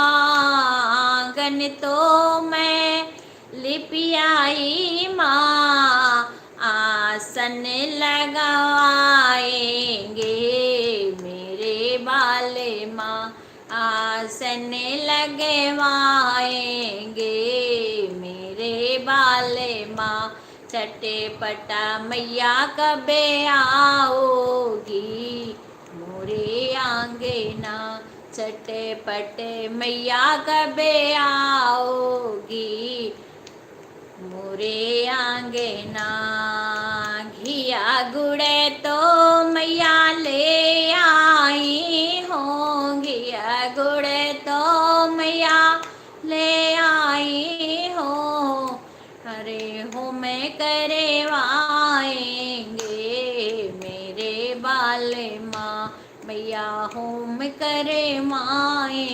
आंगन तो मैं लिपियाई माँ, आसन लगवाएंगे मेरे बाले माँ, आसन लगवाएंगे मेरे बाले माँ। चटे पटा मैया कबे आओगी मोरे आंगना, चटे पटे मैया कबे आओगी मोरे आंगना। घिया गुड़े तो मैया ले आई हो, घिया गुड़े तो मैया ले आई हो, अरे हो मैं करवाएंगे मेरे बाले माँ, मैया होम करवाएंगे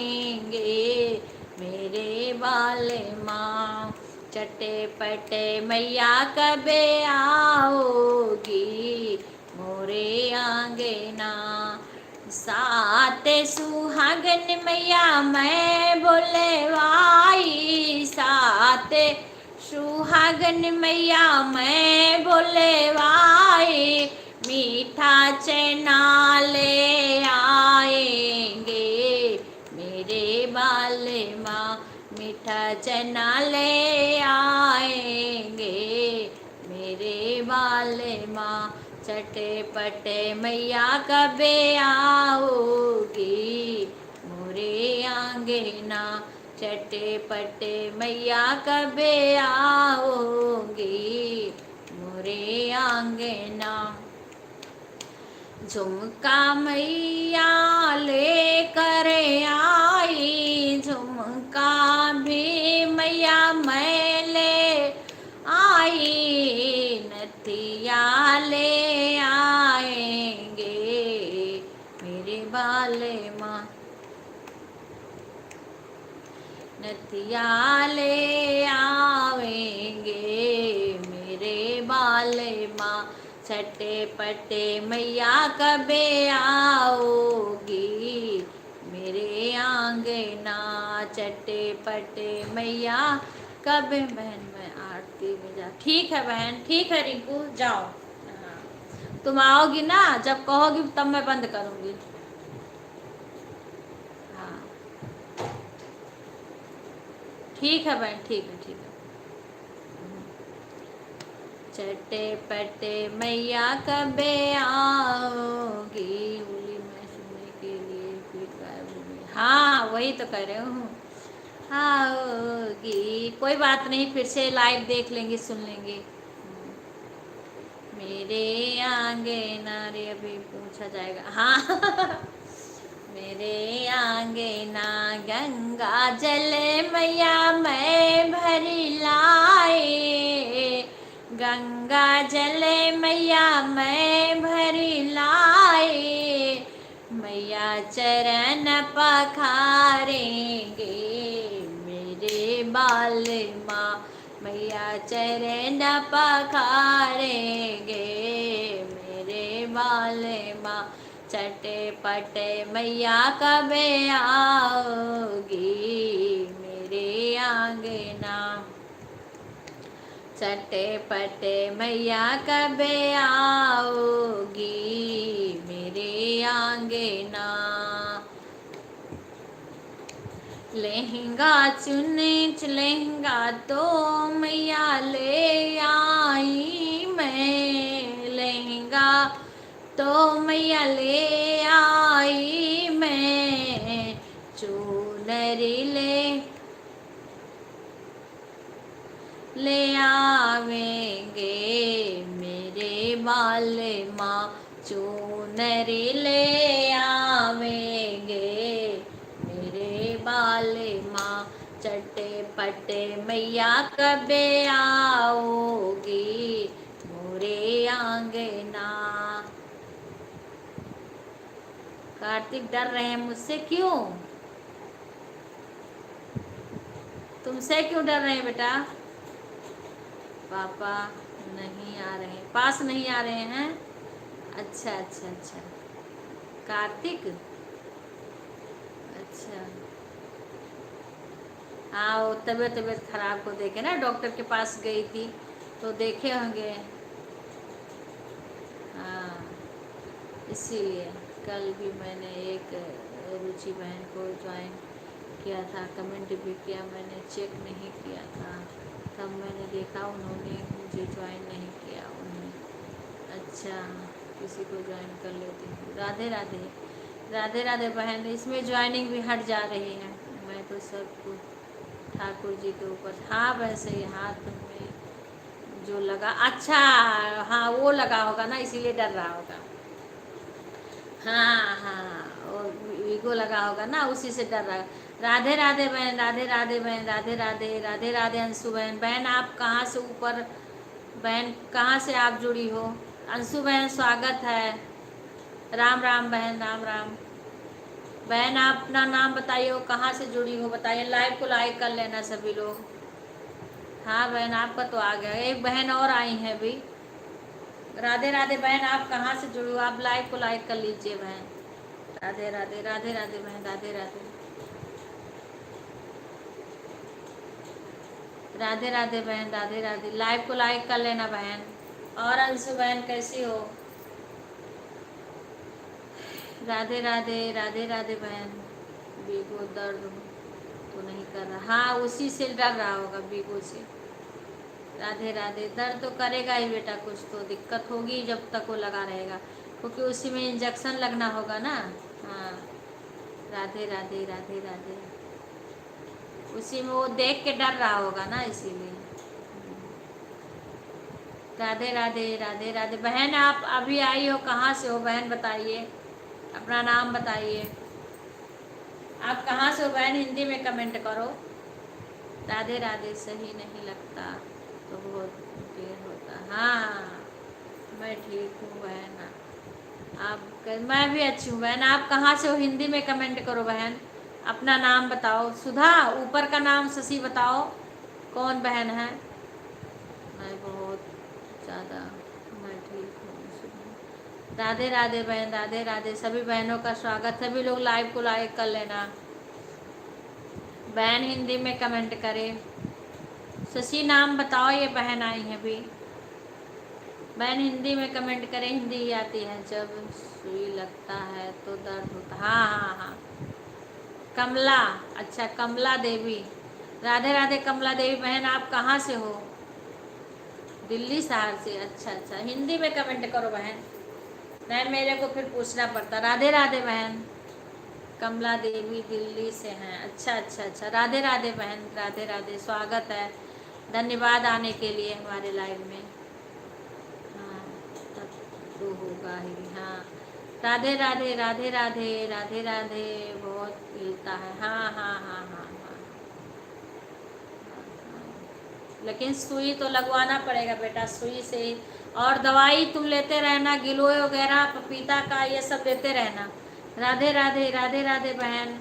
मेरे बाले माँ। चटे पटे मैया कबे आओगी मोरे आंगना। सात सुहागन मैया मैं बोलेवाई, सात सुहागन मैया मैं बोलेवाई, मीठा चना ले आएंगे मेरे बाले माँ, मीठा चना ले आएंगे मेरे बाले माँ। चटे पटे मैया कबे आओगी मोरे आंगना, चटे पटे मैया कबे आओगी मोरे आंगना। झुमका मैया लेकर आई, झुमका भी मैया मैं ले आई, नथिया ले आएंगे मेरे बाले माँ, नथिया ले आवेंगे मेरे बाले माँ। चटे पटे मैया कबे आओगी मेरे आंगना, चटे पटे मैया कबे। बहन मैं आरती में जा, ठीक है बहन, ठीक है रिंकू जाओ। हाँ तुम आओगी ना, जब कहोगी तब मैं बंद करूँगी। हाँ ठीक है बहन, ठीक है ठीक है। चटे पटे मैया कबे आओगी, बोली मैं सुनने के लिए फिर गायब हो गई। हाँ वही तो कर रहे हूँ, आओगी, कोई बात नहीं, फिर से लाइव देख लेंगे सुन लेंगे। मेरे आंगना रे अभी पूछा जाएगा। हाँ मेरे आंगना गंगा जल मैया मैं भरी लाए, गंगा जल मैया मैं भरी लाए, मैया चरण पखारेंगे मेरे बाल माँ, मैया चरण पखारेंगे मेरे बाल माँ। चटे पटे मैया कबे आओगी मेरे आंगना, चटे पटे मैया कबे आओगी मेरे आंगना। लहंगा चुने लहंगा तो मैया ले आई मैं, लहंगा तो मैया ले आई मैं, चूनरी ले आवेंगे मेरे बाले माँ, चूनरी ले आवेंगे मेरे बाले माँ। चटे पटे मैया कबे आओगी मोरे आंगना, कार्तिक डर रहे हैं मुझसे, क्यों? तुमसे क्यों डर रहे हैं बेटा? पापा नहीं आ रहे, पास नहीं आ रहे हैं? अच्छा अच्छा अच्छा। कार्तिक, अच्छा। हाँ, वो तबीयत तबीयत खराब को देखे ना, डॉक्टर के पास गई थी तो देखे होंगे। हाँ, इसीलिए कल भी मैंने एक रुचि बहन को ज्वाइन किया था, कमेंट भी किया, मैंने चेक नहीं किया था, तब मैंने देखा उन्होंने मुझे ज्वाइन नहीं किया उन्होंने। अच्छा, किसी को ज्वाइन कर लेती हूँ। राधे राधे, राधे राधे बहन, इसमें ज्वाइनिंग भी हट जा रही है। मैं तो सब कुछ ठाकुर जी के ऊपर। हाँ, वैसे ही हाथ में जो लगा, अच्छा, हाँ वो लगा होगा ना, इसीलिए डर रहा होगा। हाँ हाँ, और वीगो लगा होगा ना, उसी से डर रहा। राधे राधे बहन, राधे राधे बहन, राधे राधे, राधे राधे अंशु बहन। बहन आप कहाँ से ऊपर, बहन कहाँ से आप जुड़ी हो? अंशु बहन स्वागत है। राम राम बहन, राम राम। बहन आप अपना नाम बताइए, हो कहाँ से जुड़ी हो बताइए, लाइव को लाइक कर लेना सभी लोग। हाँ बहन, आपका तो आ गया, एक बहन और आई है अभी। राधे राधे बहन, आप कहाँ से जुड़ी हो? आप लाइव को लाइक कर लीजिए बहन। राधे राधे, राधे राधे बहन, राधे राधे, राधे राधे बहन, राधे राधे। लाइव को लाइक कर लेना बहन। और अंशु बहन कैसी हो? राधे राधे, राधे राधे बहन। बीगो दर्द तो नहीं कर रहा? हाँ, उसी से डर रहा होगा, बीगो से। राधे राधे, दर्द तो करेगा ही बेटा, कुछ तो दिक्कत होगी जब तक वो लगा रहेगा, क्योंकि उसी में इंजेक्शन लगना होगा ना। हाँ, राधे राधे, राधे राधे, उसी में वो देख के डर रहा होगा ना, इसीलिए। राधे राधे, राधे राधे बहन, आप अभी आई हो, कहाँ से हो बहन बताइए, अपना नाम बताइए। आप कहाँ से हो बहन, हिंदी में कमेंट करो। राधे राधे, सही नहीं लगता तो बहुत देर होता। हाँ, मैं ठीक हूँ बहन। मैं भी अच्छी हूँ बहन। आप कहाँ से हो, हिंदी में कमेंट करो बहन, अपना नाम बताओ। सुधा, ऊपर का नाम शशि बताओ, कौन बहन है? मैं बहुत ज़्यादा, मैं ठीक हूँ। राधे राधे बहन, राधे राधे, सभी बहनों का स्वागत। सभी लोग लाइव को लाइक कर लेना बहन, हिंदी में कमेंट करें। शशि नाम बताओ, ये बहन आई है अभी। बहन हिंदी में कमेंट करें, हिंदी ही आती है। जब सुई लगता है तो दर्द होता। हाँ हाँ हाँ, कमला, अच्छा कमला देवी, राधे राधे कमला देवी बहन, आप कहाँ से हो? दिल्ली शहर से, अच्छा अच्छा, हिंदी में कमेंट करो बहन, नहीं मेरे को फिर पूछना पड़ता। राधे राधे बहन, कमला देवी दिल्ली से हैं, अच्छा अच्छा अच्छा। राधे राधे बहन, राधे राधे, स्वागत है, धन्यवाद आने के लिए हमारे लाइव में। हाँ, तब तो होगा ही। हाँ, राधे राधे, राधे राधे, राधे राधे, बहुत मिलता है। हाँ हाँ हाँ हाँ हाँ, लेकिन सुई तो लगवाना पड़ेगा बेटा, सुई से। और दवाई तुम लेते रहना, गिलोय वगैरह, पपीता का ये सब लेते रहना। राधे राधे, राधे राधे बहन,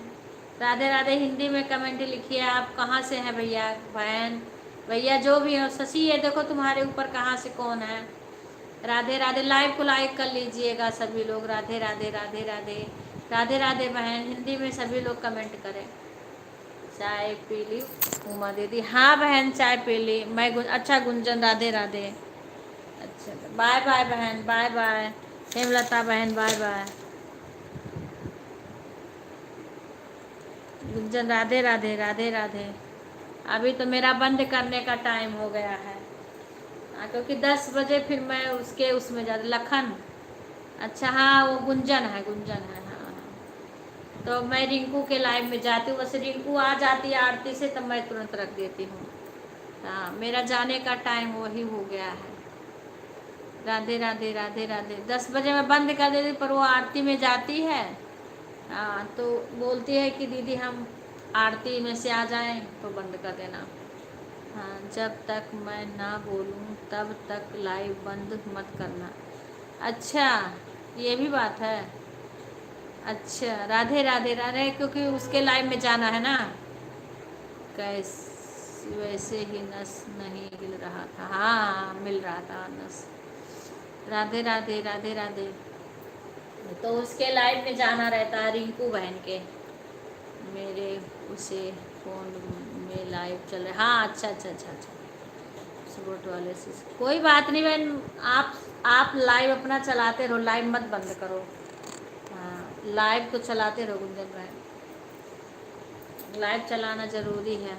राधे राधे, हिंदी में कमेंट लिखिए। आप कहाँ से हैं भैया बहन, भैया जो भी हो। शशि, ये देखो तुम्हारे ऊपर कहाँ से कौन है? राधे राधे, लाइव को लाइक कर लीजिएगा सभी लोग। राधे राधे, राधे राधे, राधे राधे बहन, हिंदी में सभी लोग कमेंट करें। चाय पी ली उमा दीदी? हाँ बहन, चाय पी ली मैं। अच्छा गुंजन, राधे राधे, अच्छा बाय बाय बहन, बाय बाय। हेमलता बहन, बाय बाय। गुंजन, राधे राधे, राधे राधे। अभी तो मेरा बंद करने का टाइम हो गया है। हाँ, क्योंकि 10 बजे फिर मैं उसके उसमें जा, लखन, अच्छा हाँ वो गुंजन है, गुंजन है, हाँ हाँ। तो मैं रिंकू के लाइव में जाती हूँ, बस रिंकू आ जाती है आरती से, तब मैं तुरंत रख देती हूँ। हाँ, मेरा जाने का टाइम वही हो गया है। राधे राधे, राधे राधे, 10 बजे मैं बंद कर देती, पर वो आरती में जाती है। हाँ, तो बोलती है कि दीदी हम आरती में से आ जाएं तो बंद कर देना। हाँ, जब तक मैं ना बोलूँ तब तक लाइव बंद मत करना। अच्छा, ये भी बात है। अच्छा, राधे राधे राधे, क्योंकि उसके लाइव में जाना है ना। कैस वैसे ही नस नहीं हिल रहा था, हाँ मिल रहा था नस। राधे राधे राधे राधे। तो उसके लाइव में जाना रहता है, रिंकू बहन के। मेरे उसे फ़ोन में लाइव चल रहा, हाँ अच्छा अच्छा अच्छा अच्छा। सपोर्ट वाले से कोई बात नहीं बहन, आप लाइव अपना चलाते रहो, लाइव मत बंद करो। हाँ लाइव तो चलाते रहो गुंजन भाई, लाइव चलाना ज़रूरी है।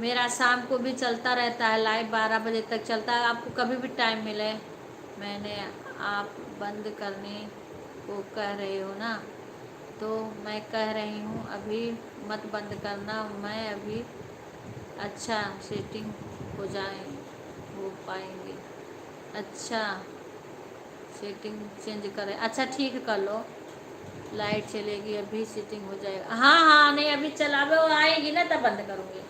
मेरा शाम को भी चलता रहता है लाइव, 12 बजे तक चलता है, आपको कभी भी टाइम मिले। मैंने आप बंद करने को कह रहे हो ना, तो मैं कह रही हूँ अभी मत बंद करना, मैं अभी अच्छा सेटिंग हो जाए हो पाएंगे। अच्छा सेटिंग चेंज करें, अच्छा ठीक कर लो। लाइट चलेगी अभी सेटिंग हो जाएगा, हाँ हाँ नहीं अभी चला, वो आएगी ना तब बंद करूँगी।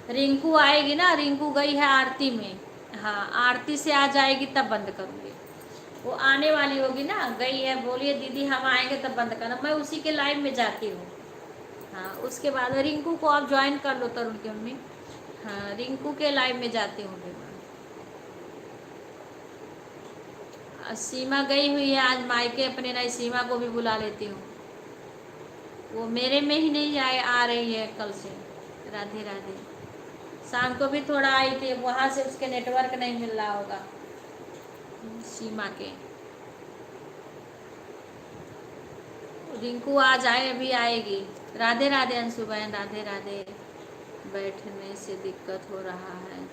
रिंकू आएगी ना, रिंकू गई है आरती में। हाँ आरती से आ जाएगी तब बंद करूँगी, वो आने वाली होगी ना, गई है, बोलिए दीदी हम आएंगे तब बंद करना, मैं उसी के लाइव में जाती हूँ। हाँ उसके बाद रिंकू को आप ज्वाइन कर लो, तरुण की मम्मी। हाँ रिंकू के लाइव में जाती हूँ फिर मैं। सीमा गई हुई है आज मायके अपने, नई सीमा को भी बुला लेती हूँ, वो मेरे में ही नहीं आ रही है कल से। राधे राधे। शाम को भी थोड़ा आई थी, वहाँ से उसके नेटवर्क नहीं मिल रहा होगा सीमा के। रिंकू आ जाए, अभी आएगी। राधे राधे अंशु बहन, राधे राधे। बैठने से दिक्कत हो रहा है,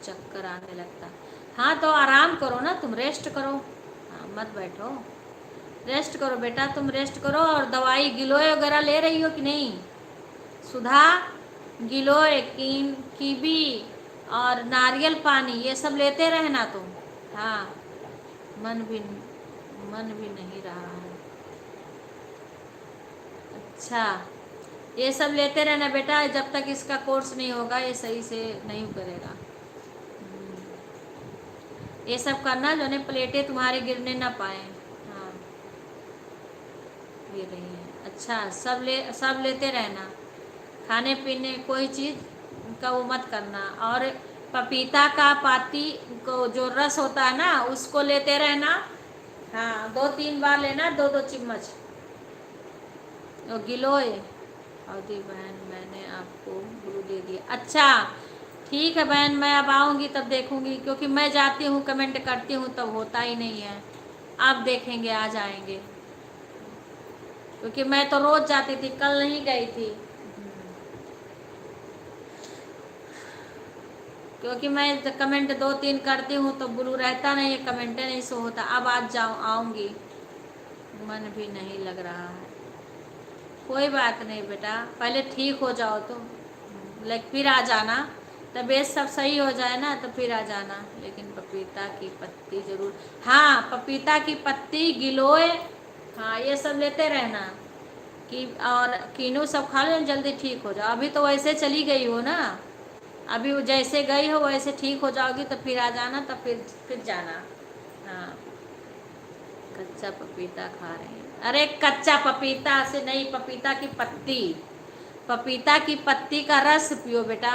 चक्कर आने लगता। हाँ तो आराम करो ना, तुम रेस्ट करो। हाँ मत बैठो, रेस्ट करो बेटा, तुम रेस्ट करो। और दवाई गिलोय वगैरह ले रही हो कि नहीं सुधा? गिलोय कीवी और नारियल पानी ये सब लेते रहना तुम। हाँ मन भी नहीं रहा है। अच्छा ये सब लेते रहना बेटा, जब तक इसका कोर्स नहीं होगा ये सही से नहीं करेगा। ये सब करना जो ने प्लेटें तुम्हारे गिरने ना पाए। हाँ ये रही है, अच्छा सब लेते रहना। खाने पीने कोई चीज़ का वो मत करना। और पपीता का पाती को जो रस होता है ना उसको लेते रहना। हाँ 2-3 बार लेना, 2-2 चम्मच। और गिलोय और दी बहन मैंने आपको ग्लू दे दिया, अच्छा ठीक है बहन, मैं अब आऊँगी तब देखूँगी, क्योंकि मैं जाती हूँ कमेंट करती हूँ तब होता ही नहीं है। अब देखेंगे आ जाएंगे, क्योंकि मैं तो रोज़ जाती थी, कल नहीं गई थी, क्योंकि मैं कमेंट 2-3 करती हूँ तो ब्लू रहता नहीं है, कमेंट नहीं शो होता। अब आज आऊँगी, मन भी नहीं लग रहा है। कोई बात नहीं बेटा, पहले ठीक हो जाओ तो लाइक फिर आ जाना, तबीयत सब सही हो जाए ना तो फिर आ जाना। लेकिन पपीता की पत्ती ज़रूर, हाँ पपीता की पत्ती गिलोय, हाँ ये सब लेते रहना कि, और कीनू सब खा लो जल्दी ठीक हो जाओ। अभी तो वैसे चली गई हो ना, अभी वो जैसे गई हो वैसे ठीक हो जाओगी तो फिर आ जाना, तो फिर जाना। हाँ कच्चा पपीता खा रहे हैं, अरे कच्चा पपीता से नहीं, पपीता की पत्ती, पपीता की पत्ती का रस पियो बेटा।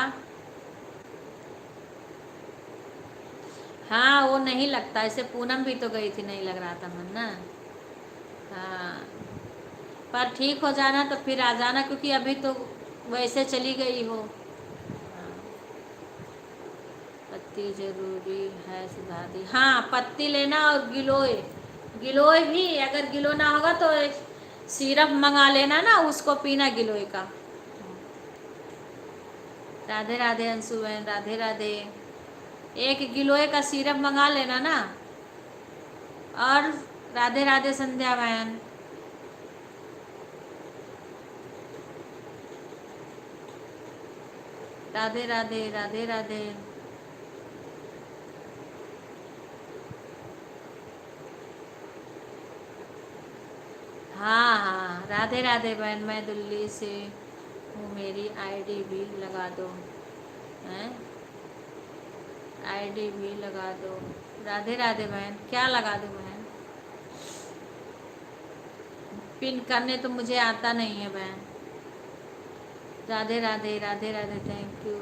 हाँ वो नहीं लगता, ऐसे पूनम भी तो गई थी, नहीं लग रहा था मन ना। हाँ पर ठीक हो जाना तो फिर आ जाना, क्योंकि अभी तो वैसे चली गई हो। हाँ पत्ती जरूरी है सुधा दी, हाँ पत्ती लेना। और गिलोय, गिलोय भी अगर गिलो ना होगा तो एक सिरप मंगा लेना ना, उसको पीना गिलोय का। राधे राधे अंशु बहन, राधे राधे। एक गिलोय का सिरप मंगा लेना ना। और राधे राधे संध्या बहन। राधे राधे राधे राधे। हाँ हाँ राधे राधे बहन, मैं दिल्ली से हूँ, मेरी आईडी भी लगा दो। हैं आईडी भी लगा दो। राधे राधे बहन, क्या लगा दूँ बहन? पिन करने तो मुझे आता नहीं है बहन। राधे राधे राधे राधे। Thank you.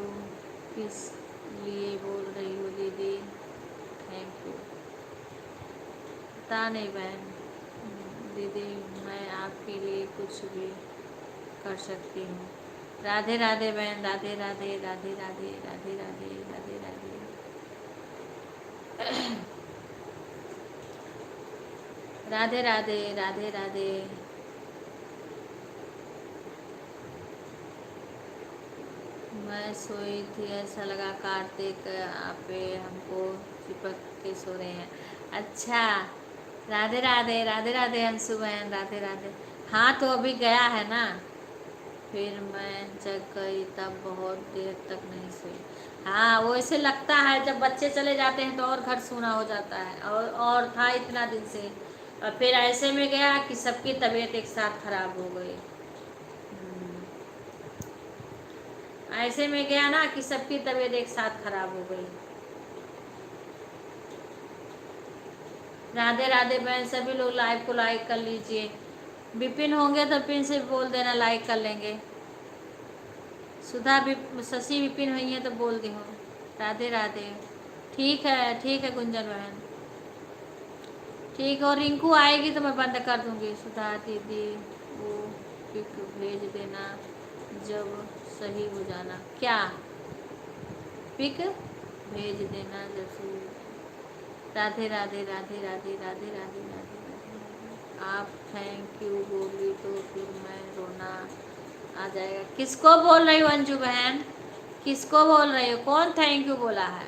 किस लिए बोल रही हो दीदी? Thank you. पता नहीं बहन। दीदी मैं आपके लिए कुछ भी कर सकती हूँ। राधे राधे बहन। राधे राधे राधे राधे राधे राधे राधे राधे। राधे राधे राधे राधे। मैं सोई थी, ऐसा लगा कार्तिक आप हमको चिपक के सो रहे हैं। अच्छा। राधे राधे राधे राधे अंशु बहन। राधे राधे। हाँ तो अभी गया है ना, फिर मैं जग गई तब बहुत देर तक नहीं सोई। हाँ वो ऐसे लगता है जब बच्चे चले जाते हैं तो और घर सूना हो जाता है, और था इतना दिन से, और फिर ऐसे में गया कि सबकी तबीयत एक साथ खराब हो गई। ऐसे में गया ना कि सबकी तबीयत एक साथ खराब हो गई। राधे राधे बहन। सभी लोग लाइव को लाइक कर लीजिए। विपिन होंगे तो पिन से बोल देना, लाइक कर लेंगे। सुधा शशि विपिन हुई है तो बोल दी हूँ। राधे राधे। ठीक है गुंजन बहन। ठीक है, और रिंकू आएगी तो मैं बंद कर दूंगी। सुधा दीदी वो पिक भेज देना जब सही हो जाना। क्या पिक भेज देना जब सही। राधे राधे राधे राधे राधे राधे राधे राधे। आप थैंक यू बोली तो फिर मैं रोना आ जाएगा। किसको बोल रही हो अंजू बहन? किसको बोल रही हो? कौन थैंक यू बोला है?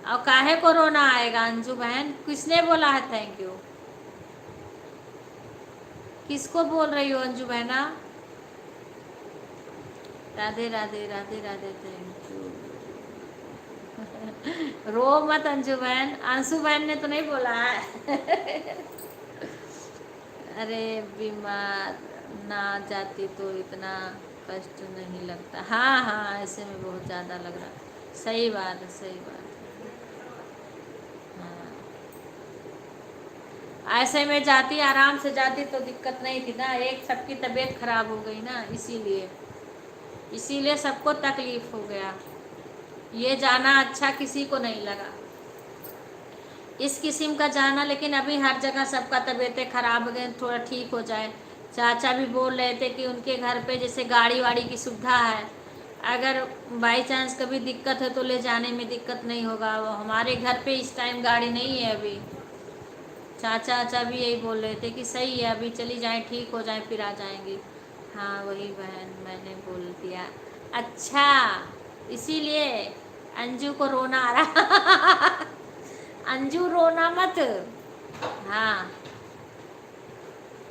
और काहे को रोना आएगा अंजू बहन? किसने बोला है थैंक यू? किसको बोल रही हो अंजू बहना? राधे राधे राधे राधे। Thank you. रो मत अंजू बहन। अंशु बहन ने तो नहीं बोला है। अरे बीमार ना जाती तो इतना कष्ट नहीं लगता। हाँ हाँ ऐसे में बहुत ज़्यादा लग रहा है। सही बात है, सही बात है। हाँ ऐसे में जाती, आराम से जाती तो दिक्कत नहीं थी ना। एक सबकी तबीयत खराब हो गई ना, इसीलिए सबको तकलीफ हो गया। ये जाना अच्छा किसी को नहीं लगा इस किस्म का जाना, लेकिन अभी हर जगह सबका तबीयतें खराब हो गई, थोड़ा ठीक हो जाए। चाचा भी बोल रहे थे कि उनके घर पे जैसे गाड़ी वाड़ी की सुविधा है, अगर बाई चांस कभी दिक्कत है तो ले जाने में दिक्कत नहीं होगा। हमारे घर पे इस टाइम गाड़ी नहीं है अभी। चाचा भी यही बोल रहे थे कि सही है अभी चली जाएं, ठीक हो जाएं फिर आ जाएंगी। हाँ वही बहन मैंने बोल दिया। अच्छा इसीलिए अंजू को रोना आ रहा। अंजू रोना मत। हाँ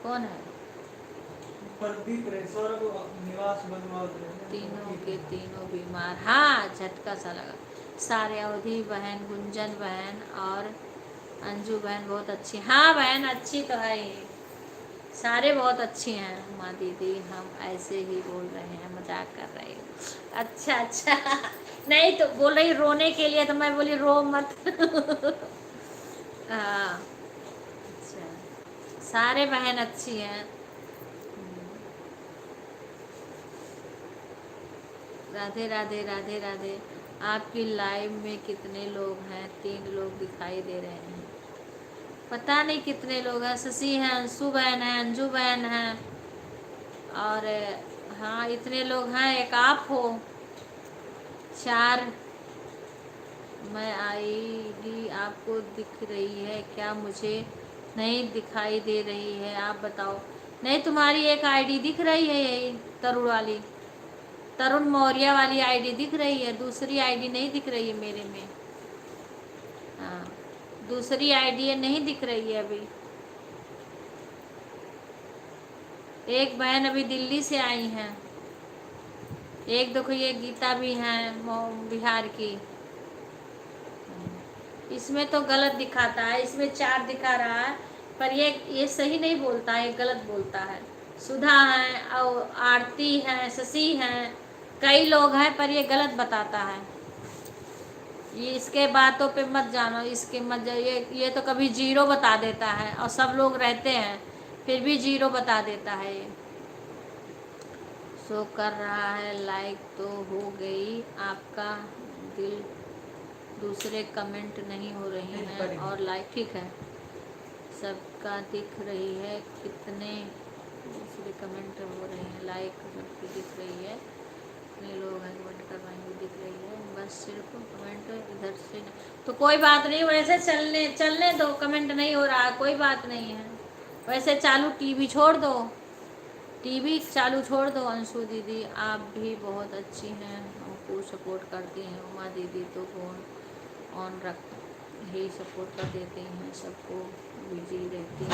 कौन है? प्रदीप निवास बनवा तीनों के तीनों बीमार। हाँ झटका सा लगा। सारे अवधि बहन, गुंजन बहन और अंजू बहन बहुत अच्छी। हाँ बहन अच्छी तो है ही, सारे बहुत अच्छी हैं। माँ दीदी हम ऐसे ही बोल रहे हैं, मजाक कर रहे हैं। अच्छा नहीं तो बोल रही रोने के लिए, तो मैं बोली रो मत। हाँ अच्छा सारे बहन अच्छी हैं। राधे राधे राधे राधे। आपकी लाइव में कितने लोग हैं? 3 लोग दिखाई दे रहे हैं। पता नहीं कितने लोग हैं। शशि हैं, अंशु बहन है, अंजू बहन है, और हाँ इतने लोग हैं। एक आप हो। 4। मैं आईडी आपको दिख रही है क्या? मुझे नहीं दिखाई दे रही है, आप बताओ। नहीं तुम्हारी एक आईडी दिख रही है, यही तरुण वाली, तरुण मौर्य वाली आईडी दिख रही है। दूसरी आईडी नहीं दिख रही है मेरे में। हाँ दूसरी आईडी नहीं दिख रही है अभी। एक बहन अभी दिल्ली से आई हैं। एक देखो ये गीता भी हैं बिहार की। इसमें तो गलत दिखाता है, इसमें 4 दिखा रहा है, पर ये सही नहीं बोलता है, ये गलत बोलता है। सुधा है और आरती है, शशि हैं, कई लोग हैं, पर ये गलत बताता है। ये इसके बातों पे मत जानो, इसके मत ये तो कभी 0 बता देता है, और सब लोग रहते हैं फिर भी 0 बता देता है ये। शो कर रहा है, लाइक तो हो गई आपका दिल, दूसरे कमेंट नहीं हो रही हैं और लाइक ठीक है, सबका दिख रही है, कितने दूसरे कमेंट हो रहे हैं, लाइक सबकी दिख रही है, कितने लोग हैं कमेंट कर रहे हैं दिख रही है, बस सिर्फ कमेंट इधर से तो कोई बात नहीं, वैसे चलने दो, कमेंट नहीं हो रहा कोई बात नहीं है, वैसे चालू टीवी छोड़ दो, टीवी चालू छोड़ दो। अंशु दीदी आप भी बहुत अच्छी हैं, हमको सपोर्ट करती हैं, उमा दीदी तो फोन ऑन रख ही सपोर्ट कर देती हैं, सबको बिजी रहती हैं।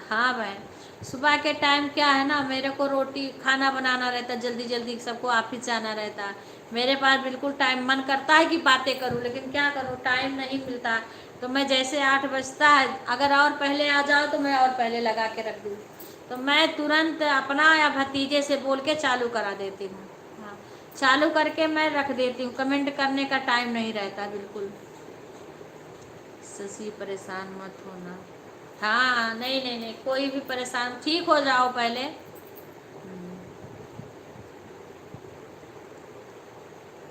हाँ बहन, सुबह के टाइम क्या है ना, मेरे को रोटी खाना बनाना रहता है, जल्दी जल्दी सबको ऑफिस जाना रहता है, मेरे पास बिल्कुल टाइम, मन करता है कि बातें करूं लेकिन क्या करूं, टाइम नहीं मिलता। तो मैं जैसे 8 बजता है, अगर और पहले आ जाओ तो मैं और पहले लगा के रख दूँ, तो मैं तुरंत अपना या भतीजे से बोल के चालू करा देती हूँ। हाँ, चालू करके मैं रख देती हूँ, कमेंट करने का टाइम नहीं रहता बिल्कुल। शशि परेशान मत होना। हाँ नहीं नहीं नहीं, कोई भी परेशान, ठीक हो जाओ पहले।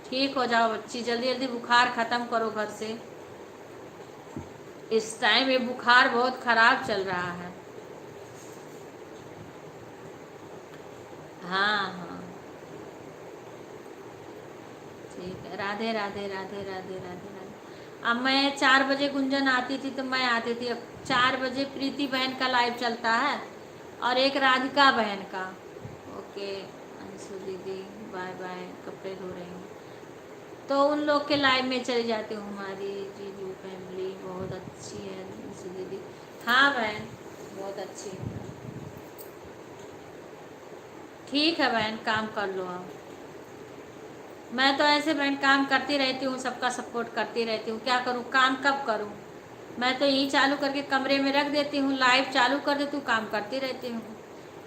ठीक हो जाओ बच्ची, जल्दी जल्दी बुखार ख़त्म करो घर से, इस टाइम ये बुखार बहुत ख़राब चल रहा है। हाँ हाँ ठीक है, राधे राधे राधे राधे राधे राधे। अब मैं 4 बजे गुंजन आती थी तो मैं आती थी, अब 4 बजे प्रीति बहन का लाइव चलता है और एक राधिका बहन का। ओके अंशु दीदी बाय बाय, कपड़े धो रही हूँ तो उन लोग के लाइव में चली जाती हूँ। हमारी जीजू फैमिली बहुत अच्छी है अंशु दीदी। हाँ बहन बहुत अच्छी है। ठीक है बहन, काम कर लो आप। मैं तो ऐसे बहन काम करती रहती हूँ, सबका सपोर्ट करती रहती हूँ, क्या करूँ, काम कब करूँ, मैं तो यही चालू करके कमरे में रख देती हूँ, लाइव चालू कर देती हूँ, काम करती रहती हूँ।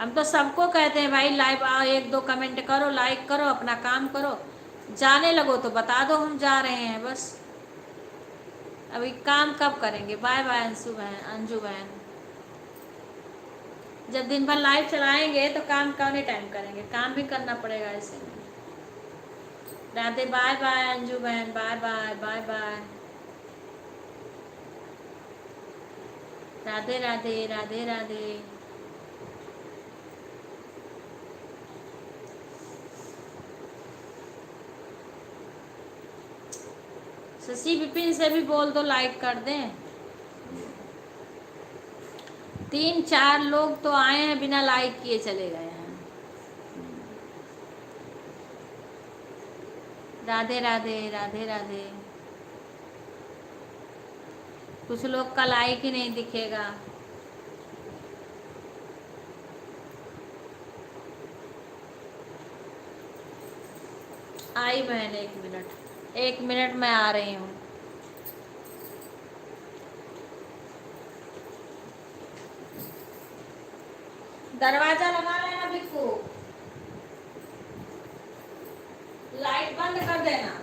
हम तो सबको कहते हैं भाई लाइव आओ, 1-2 कमेंट करो, लाइक करो, अपना काम करो, जाने लगो तो बता दो हम जा रहे हैं बस। अभी काम कब करेंगे। बाय बाय अंशु बहन, अंजू बहन। जब दिन भर लाइव चलाएंगे तो काम कौन टाइम करेंगे, काम भी करना पड़ेगा ऐसे में। राधे बाय बाय अंजू बहन, bye bye bye bye, Radhe Radhe Radhe Radhe. Shashi Vipin से भी बोल दो लाइक कर दें। 3-4 लोग तो आए हैं बिना लाइक किए चले गए हैं। राधे राधे राधे राधे। कुछ लोग का लाइक ही नहीं दिखेगा। आई बहन 1 मिनट, 1 मिनट में आ रही हूँ। दरवाजा लगा लेना बिक्कू, लाइट बंद कर देना।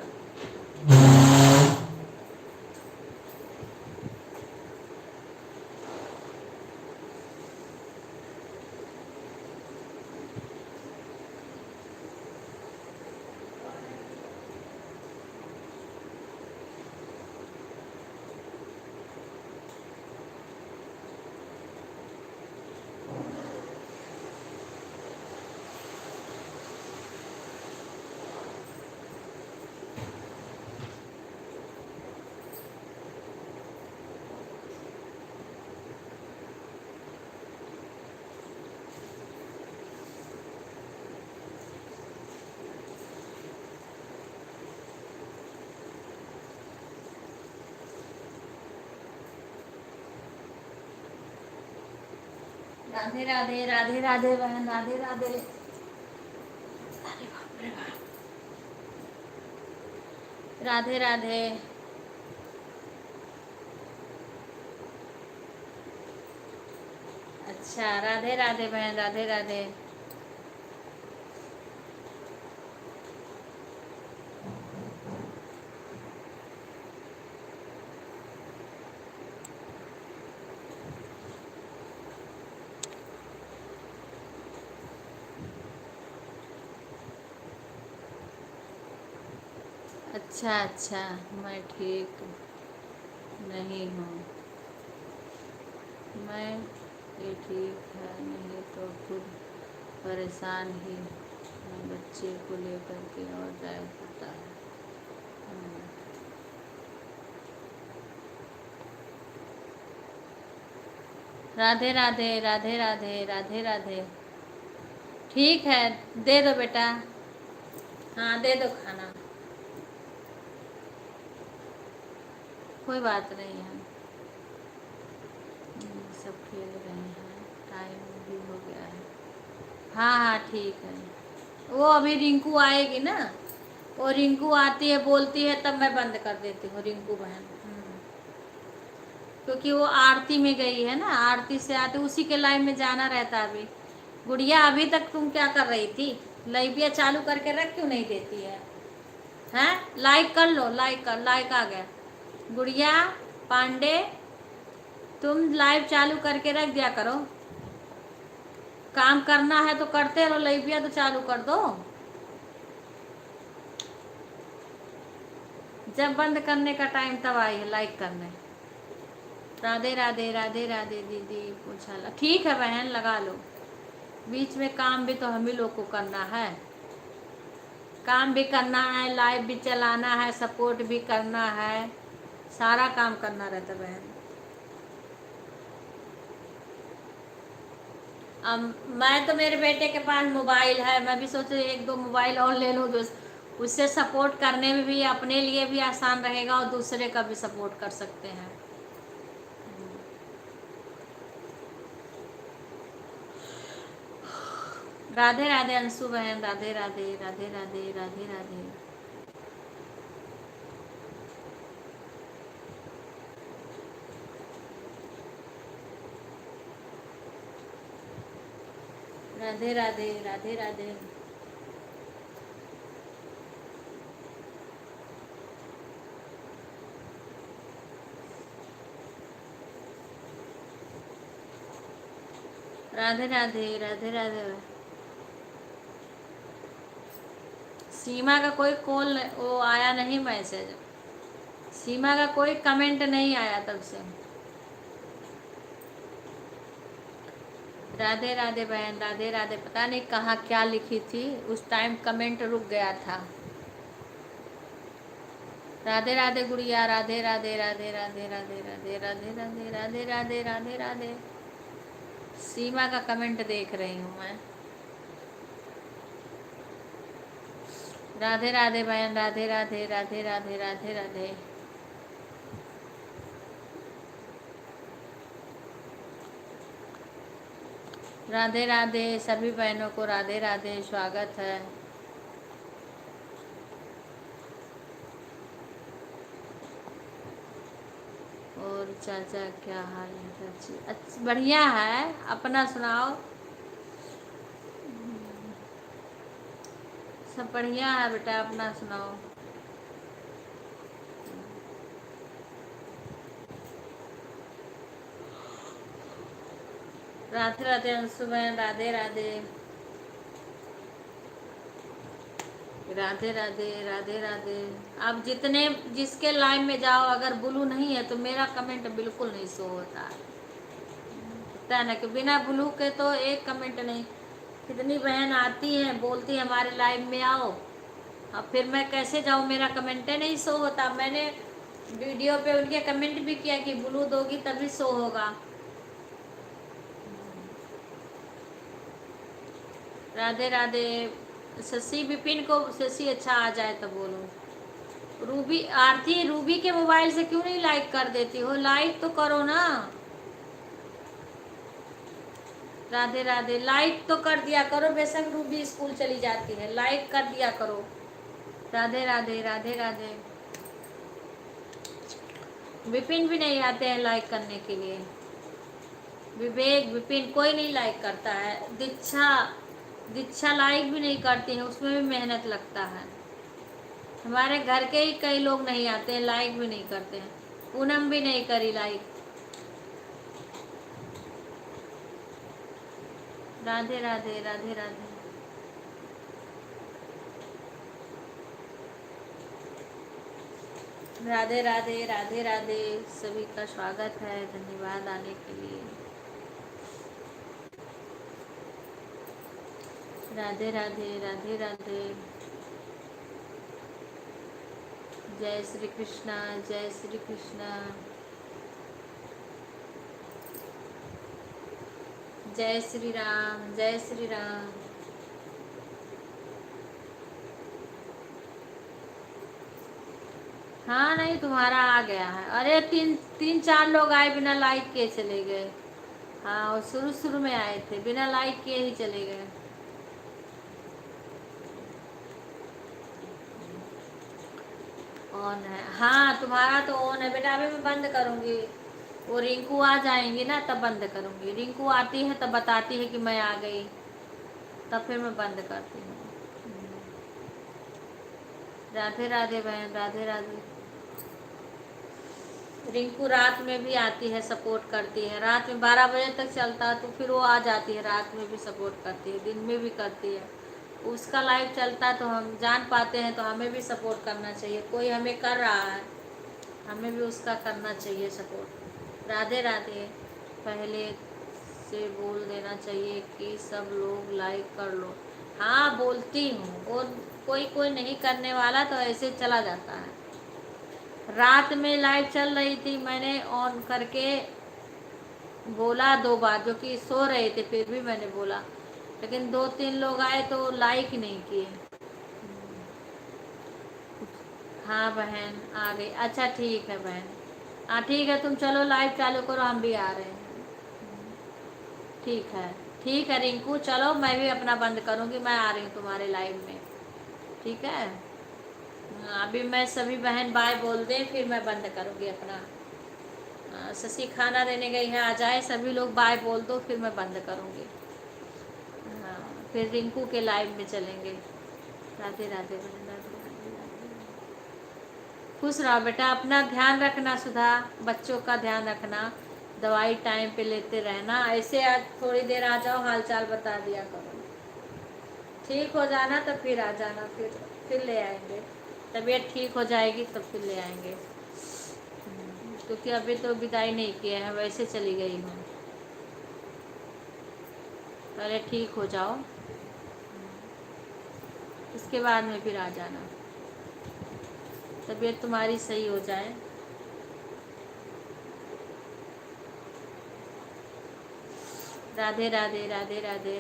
राधे राधे राधे राधे बहन, राधे राधे। अरे बाप रे बाप। राधे राधे। अच्छा राधे राधे बहन, राधे राधे। अच्छा अच्छा, मैं ठीक नहीं हूँ। मैं ये ठीक है नहीं तो खुद परेशान ही मैं बच्चे को लेकर के और ड्राइव करता है। राधे राधे राधे राधे राधे राधे। ठीक है, दे दो बेटा। हाँ दे दो खाना, कोई बात नहीं है। सब खेल रहे हैं, टाइम भी हो गया है। हाँ हाँ ठीक है। वो अभी रिंकू आएगी ना, वो रिंकू आती है बोलती है तब मैं बंद कर देती हूँ, रिंकू बहन। क्योंकि वो आरती में गई है ना, आरती से आते उसी के लाइन में जाना रहता है अभी। गुड़िया अभी तक तुम क्या कर रही थी? लाइबिया चालू करके रख क्यों नहीं देती है? हैं, लाइक कर लो, लाइक कर, लाइक आ गया। गुड़िया पांडे, तुम लाइव चालू करके रख दिया करो। काम करना है तो करते रहो, लाइबिया तो चालू कर दो। जब बंद करने का टाइम तब आई है लाइक करने। राधे राधे राधे राधे दीदी पूछा। ठीक है बहन, लगा लो। बीच में काम भी तो हम ही लोग को करना है, काम भी करना है, लाइव भी चलाना है, सपोर्ट भी करना है, सारा काम करना रहता बहन। अब मैं तो, मेरे बेटे के पास मोबाइल है, मैं भी सोच रही एक दो मोबाइल और ले लूँ, जो उससे सपोर्ट करने में भी अपने लिए भी आसान रहेगा और दूसरे का भी सपोर्ट कर सकते हैं। राधे राधे अंशु बहन, राधे राधे राधे राधे राधे राधे। राधे राधे राधे राधे। राधे राधे राधे राधे। सीमा का कोई कॉल वो आया नहीं, मैसेज। सीमा का कोई कमेंट नहीं आया तब से। राधे राधे बहन, राधे राधे। पता नहीं कहाँ क्या लिखी थी, उस टाइम कमेंट रुक गया था। राधे राधे गुड़िया, राधे राधे राधे राधे राधे राधे राधे राधे राधे राधे राधे राधे। सीमा का कमेंट देख रही हूँ मैं। राधे राधे बहन, राधे राधे राधे राधे राधे राधे। राधे राधे सभी बहनों को, राधे राधे, स्वागत है। और चाचा क्या हाल है चाची? अच्छा बढ़िया है, अपना सुनाओ। सब बढ़िया है बेटा, अपना सुनाओ। राधे राधे अंशु बहन, राधे राधे राधे राधे राधे राधे। आप जितने जिसके लाइन में जाओ, अगर ब्लू नहीं है तो मेरा कमेंट बिल्कुल नहीं शो होता है। पता है ना कि बिना ब्लू के तो एक कमेंट नहीं। कितनी बहन आती हैं बोलती है हमारे लाइव में आओ, अब फिर मैं कैसे जाऊँ, मेरा कमेंट नहीं शो होता। मैंने वीडियो पे उनके कमेंट भी किया कि ब्लू दोगी तभी शो होगा। राधे राधे। शशि विपिन को, शशि अच्छा आ जाए तो बोलो। रूबी आरती, रूबी के मोबाइल से क्यों नहीं लाइक कर देती हो? लाइक तो करो ना। राधे राधे, लाइक तो कर दिया करो, बेशक रूबी स्कूल चली जाती है, लाइक कर दिया करो। राधे राधे राधे राधे। विपिन भी नहीं आते हैं लाइक करने के लिए। विवेक, विपिन कोई नहीं लाइक करता है। दीक्षा, दीक्षा लाइक भी नहीं करती है, उसमें भी मेहनत लगता है। हमारे घर के ही कई लोग नहीं आते हैं, लाइक भी नहीं करते हैं। पूनम भी नहीं करी लाइक। राधे राधे राधे राधे। राधे राधे राधे राधे, सभी का स्वागत है, धन्यवाद आने के लिए। राधे राधे राधे राधे, जय श्री कृष्णा, जय श्री कृष्णा, जय श्री राम, जय श्री राम। हाँ नहीं, तुम्हारा आ गया है। अरे तीन तीन चार लोग आए बिना लाइक किए चले गए। हाँ, और शुरू शुरू में आए थे बिना लाइक किए ही चले गए। ऑन है, हाँ तुम्हारा तो ऑन है बेटा। अभी मैं बंद करूँगी, वो रिंकू आ जाएंगी ना तब बंद करूँगी। रिंकू आती है तब बताती है कि मैं आ गई, तब फिर मैं बंद करती हूँ। राधे राधे बहन, राधे राधे। रिंकू रात में भी आती है, सपोर्ट करती है। रात में 12 बजे तक चलता है तो फिर वो आ जाती है, रात में भी सपोर्ट करती है, दिन में भी करती है। उसका लाइव चलता है तो हम जान पाते हैं, तो हमें भी सपोर्ट करना चाहिए। कोई हमें कर रहा है, हमें भी उसका करना चाहिए सपोर्ट। राधे राधे। पहले से बोल देना चाहिए कि सब लोग लाइक कर लो। हाँ बोलती हूँ, और कोई कोई नहीं करने वाला तो ऐसे चला जाता है। रात में लाइव चल रही थी, मैंने ऑन करके बोला 2 बार, जो कि सो रहे थे, फिर भी मैंने बोला, लेकिन 2-3 लोग आए तो लाइक नहीं किए। हाँ बहन आ गई, अच्छा ठीक है बहन। हाँ ठीक है, तुम चलो लाइव चालू करो, हम भी आ रहे हैं। ठीक है, ठीक है रिंकू, चलो मैं भी अपना बंद करूँगी, मैं आ रही हूँ तुम्हारे लाइव में। ठीक है, अभी मैं सभी बहन बाय बोल दें, फिर मैं बंद करूँगी अपना। शशि खाना देने गई है, आ जाए सभी लोग, बाय बोल दो, फिर मैं बंद करूँगी। हाँ, फिर रिंकू के लाइव में चलेंगे। राधे राधे बहन, राधे राधे राधे। खुश रहो बेटा, अपना ध्यान रखना सुधा, बच्चों का ध्यान रखना, दवाई टाइम पे लेते रहना। ऐसे आज थोड़ी देर आ जाओ, हाल चाल बता दिया करो, ठीक हो जाना तो फिर आ जाना, फिर ले आएंगे। तबीयत ठीक हो जाएगी तब फिर ले आएंगे, क्योंकि अभी तो विदाई नहीं किया है, वैसे चली गई हूँ। पहले ठीक हो जाओ, इसके बाद में फिर आ जाना, तबीयत तुम्हारी सही हो जाए। राधे राधे राधे राधे।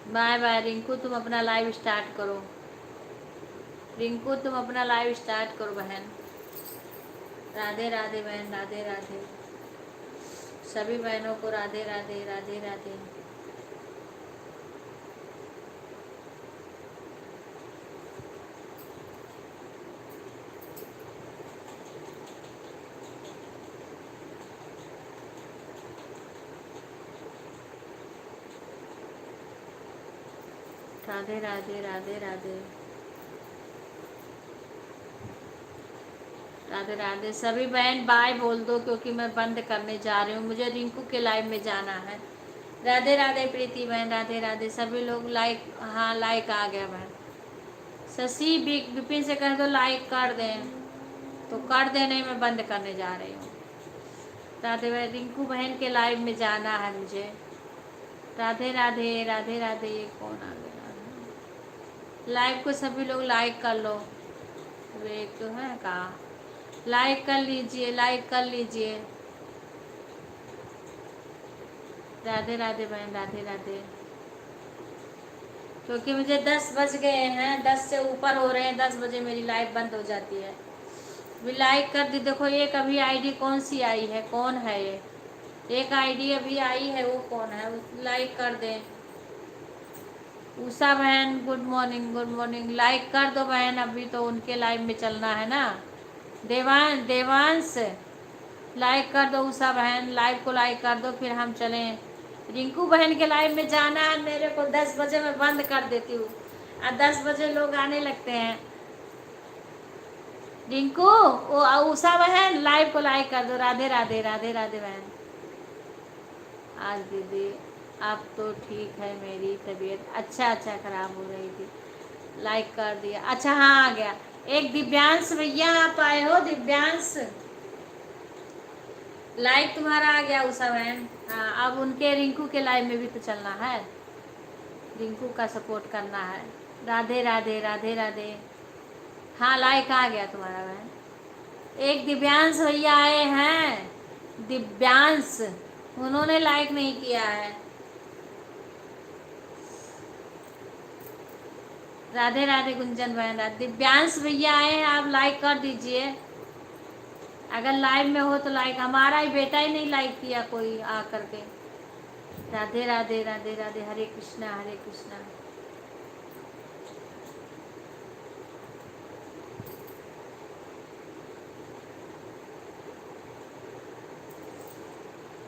बाय बाय रिंकू, तुम अपना लाइव स्टार्ट करो। रिंकू तुम अपना लाइव स्टार्ट करो बहन। राधे राधे बहन, राधे राधे, सभी बहनों को राधे राधे राधे राधे। राधे राधे राधे राधे राधे राधे, सभी बहन बाय बोल दो, क्योंकि मैं बंद करने जा रही हूँ, मुझे रिंकू के लाइव में जाना है। राधे राधे प्रीति बहन, राधे राधे, सभी लोग लाइक, हाँ लाइक आ गया बहन। शशि विपिन से कह दो लाइक कर दें, तो कर दे, नहीं मैं बंद करने जा रही हूँ। राधे भाई, रिंकू बहन के लाइव में जाना है मुझे। राधे राधे राधे राधे, ये कौन आ गया? लाइव को सभी लोग लाइक कर लो, वे तो है कहा, लाइक कर लीजिए, लाइक कर लीजिए। राधे राधे बहन, राधे राधे। क्योंकि मुझे 10 बज गए हैं, 10 से ऊपर हो रहे हैं, 10 बजे मेरी लाइव बंद हो जाती है। भी लाइक कर दी, देखो एक अभी आईडी कौन सी आई है, कौन है ये, एक आईडी अभी आई है, वो कौन है, लाइक कर दें। उषा बहन good morning, good morning, like कर दो बहन, अभी तो उनके लाइव में चलना है ना। देवांश लाइक कर दो, उषा बहन लाइव को लाइक कर दो, फिर हम चलें। रिंकू बहन के लाइव में जाना है मेरे को, 10 बजे मैं बंद कर देती हूँ, और 10 बजे लोग आने लगते हैं। रिंकू, वो उषा बहन लाइव को लाइक कर दो। राधे राधे राधे राधे बहन। आज दीदी अब तो ठीक है, मेरी तबीयत अच्छा खराब हो रही थी। लाइक कर दिया, अच्छा हाँ आ गया। एक दिव्यांश भैया आप आए हो, दिव्यांश लाइक तुम्हारा आ गया उषा बहन। हाँ अब उनके रिंकू के लाइव में भी तो चलना है, रिंकू का सपोर्ट करना है। राधे राधे राधे राधे। हाँ लाइक आ गया तुम्हारा बहन। एक दिव्यांश भैया आए हैं, दिव्यांश, उन्होंने लाइक नहीं किया है। राधे राधे गुंजन बहन। दिव्यांश भैया आए हैं, आप लाइक कर दीजिए। अगर लाइव में हो तो लाइक, हमारा ही बेटा ही नहीं लाइक किया कोई आ करके। राधे राधे राधे राधे। हरे कृष्णा हरे कृष्णा।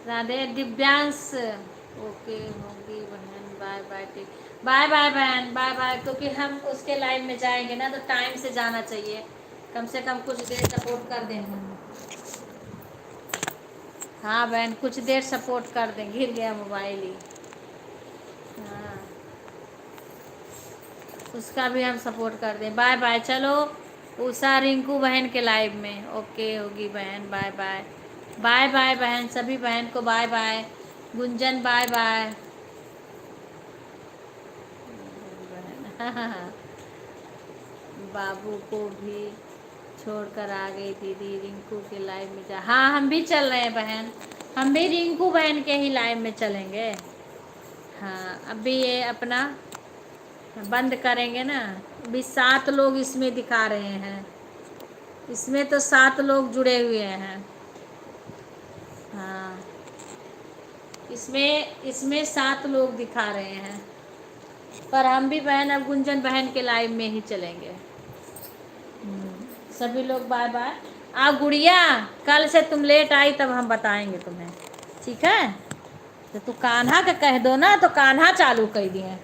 राधे दिव्यांश। ओके होगी बहन, bye bye take, bye bye बहन, बाय बाय। क्योंकि हम उसके लाइन में जाएंगे ना तो टाइम से जाना चाहिए, कम से कम कुछ देर सपोर्ट कर देंगे। हाँ बहन कुछ देर सपोर्ट कर दें, गिर गया मोबाइल ही। हाँ उसका भी हम सपोर्ट कर दें। Bye bye. चलो उषा रिंकू बहन के लाइव में। ओके होगी बहन, बाय बाय। बाय बाय बहन, सभी बहन को bye bye. Gunjan bye bye. बाबू को भी छोड़कर आ गई दीदी, रिंकू के लाइव में जा। हाँ हम भी चल रहे हैं बहन, हम भी रिंकू बहन के ही लाइव में चलेंगे। हाँ अभी ये अपना बंद करेंगे ना। अभी 7 लोग इसमें दिखा रहे हैं, इसमें तो 7 लोग जुड़े हुए हैं। हाँ इसमें इसमें 7 लोग दिखा रहे हैं, पर हम भी बहन अब गुंजन बहन के लाइव में ही चलेंगे। सभी लोग बाय बाय। गुड़िया कल से तुम लेट आई तब हम बताएंगे तुम्हें, ठीक है। तो तू कान्हा का कह दो ना, तो कान्हा चालू कर दिए,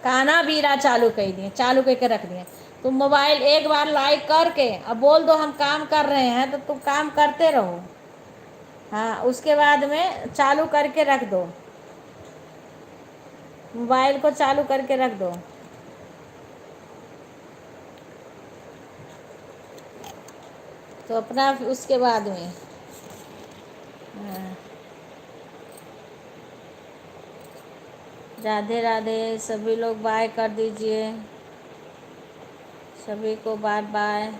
कान्हा बीरा चालू कर दिए, चालू करके रख दिए। तुम मोबाइल एक बार लाइक करके अब बोल दो हम काम कर रहे हैं, तो तुम काम करते रहो। हाँ उसके बाद में चालू करके रख दो, मोबाइल को चालू करके रख दो। तो अपना उसके बाद में हाँ। राधे राधे। सभी लोग बाय कर दीजिए, सभी को बाय बाय।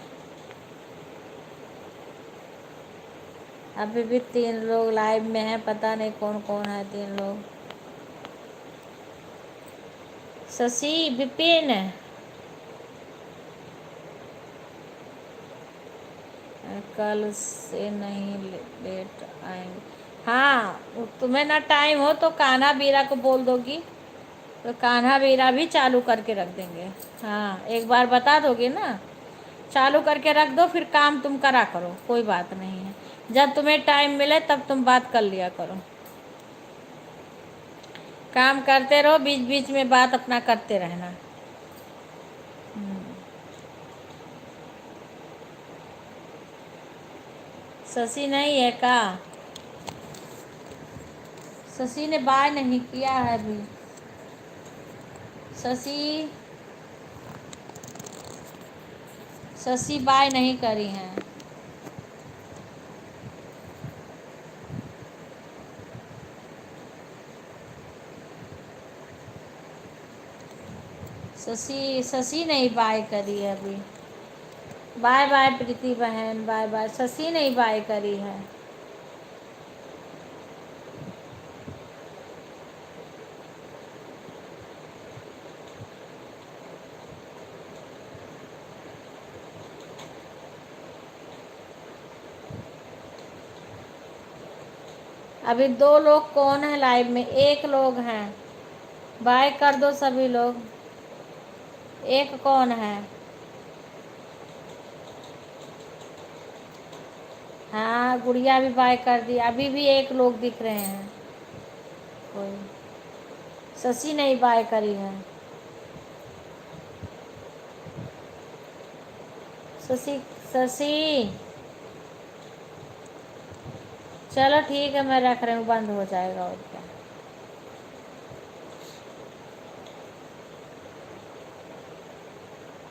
अभी भी 3 लोग लाइव में हैं, पता नहीं कौन कौन है 3 लोग। शशि विपिन, कल से नहीं लेट आएंगे। हाँ तुम्हें ना टाइम हो तो कान्हा बीरा को बोल दोगी, तो कान्हा बीरा भी चालू करके रख देंगे। हाँ एक बार बता दोगे ना, चालू करके रख दो, फिर काम तुम करा करो, कोई बात नहीं है। जब तुम्हें टाइम मिले तब तुम बात कर लिया करो, काम करते रहो, बीच बीच में बात अपना करते रहना। शशि नहीं है का? शशि ने बाय नहीं किया है अभी। शशि बाय नहीं करी हैं। शशि नहीं बाय करी है अभी। बाय बाय प्रीति बहन, बाय बाय। शशि नहीं बाय करी है। अभी 2 लोग कौन है लाइव में? 1 लोग हैं, बाय कर दो सभी लोग। 1 कौन है? हाँ गुड़िया भी बाय कर दी। अभी भी 1 लोग दिख रहे हैं कोई। शशि नहीं बाय करी है। शशि चलो ठीक है, मैं रख रही हूँ, बंद हो जाएगा और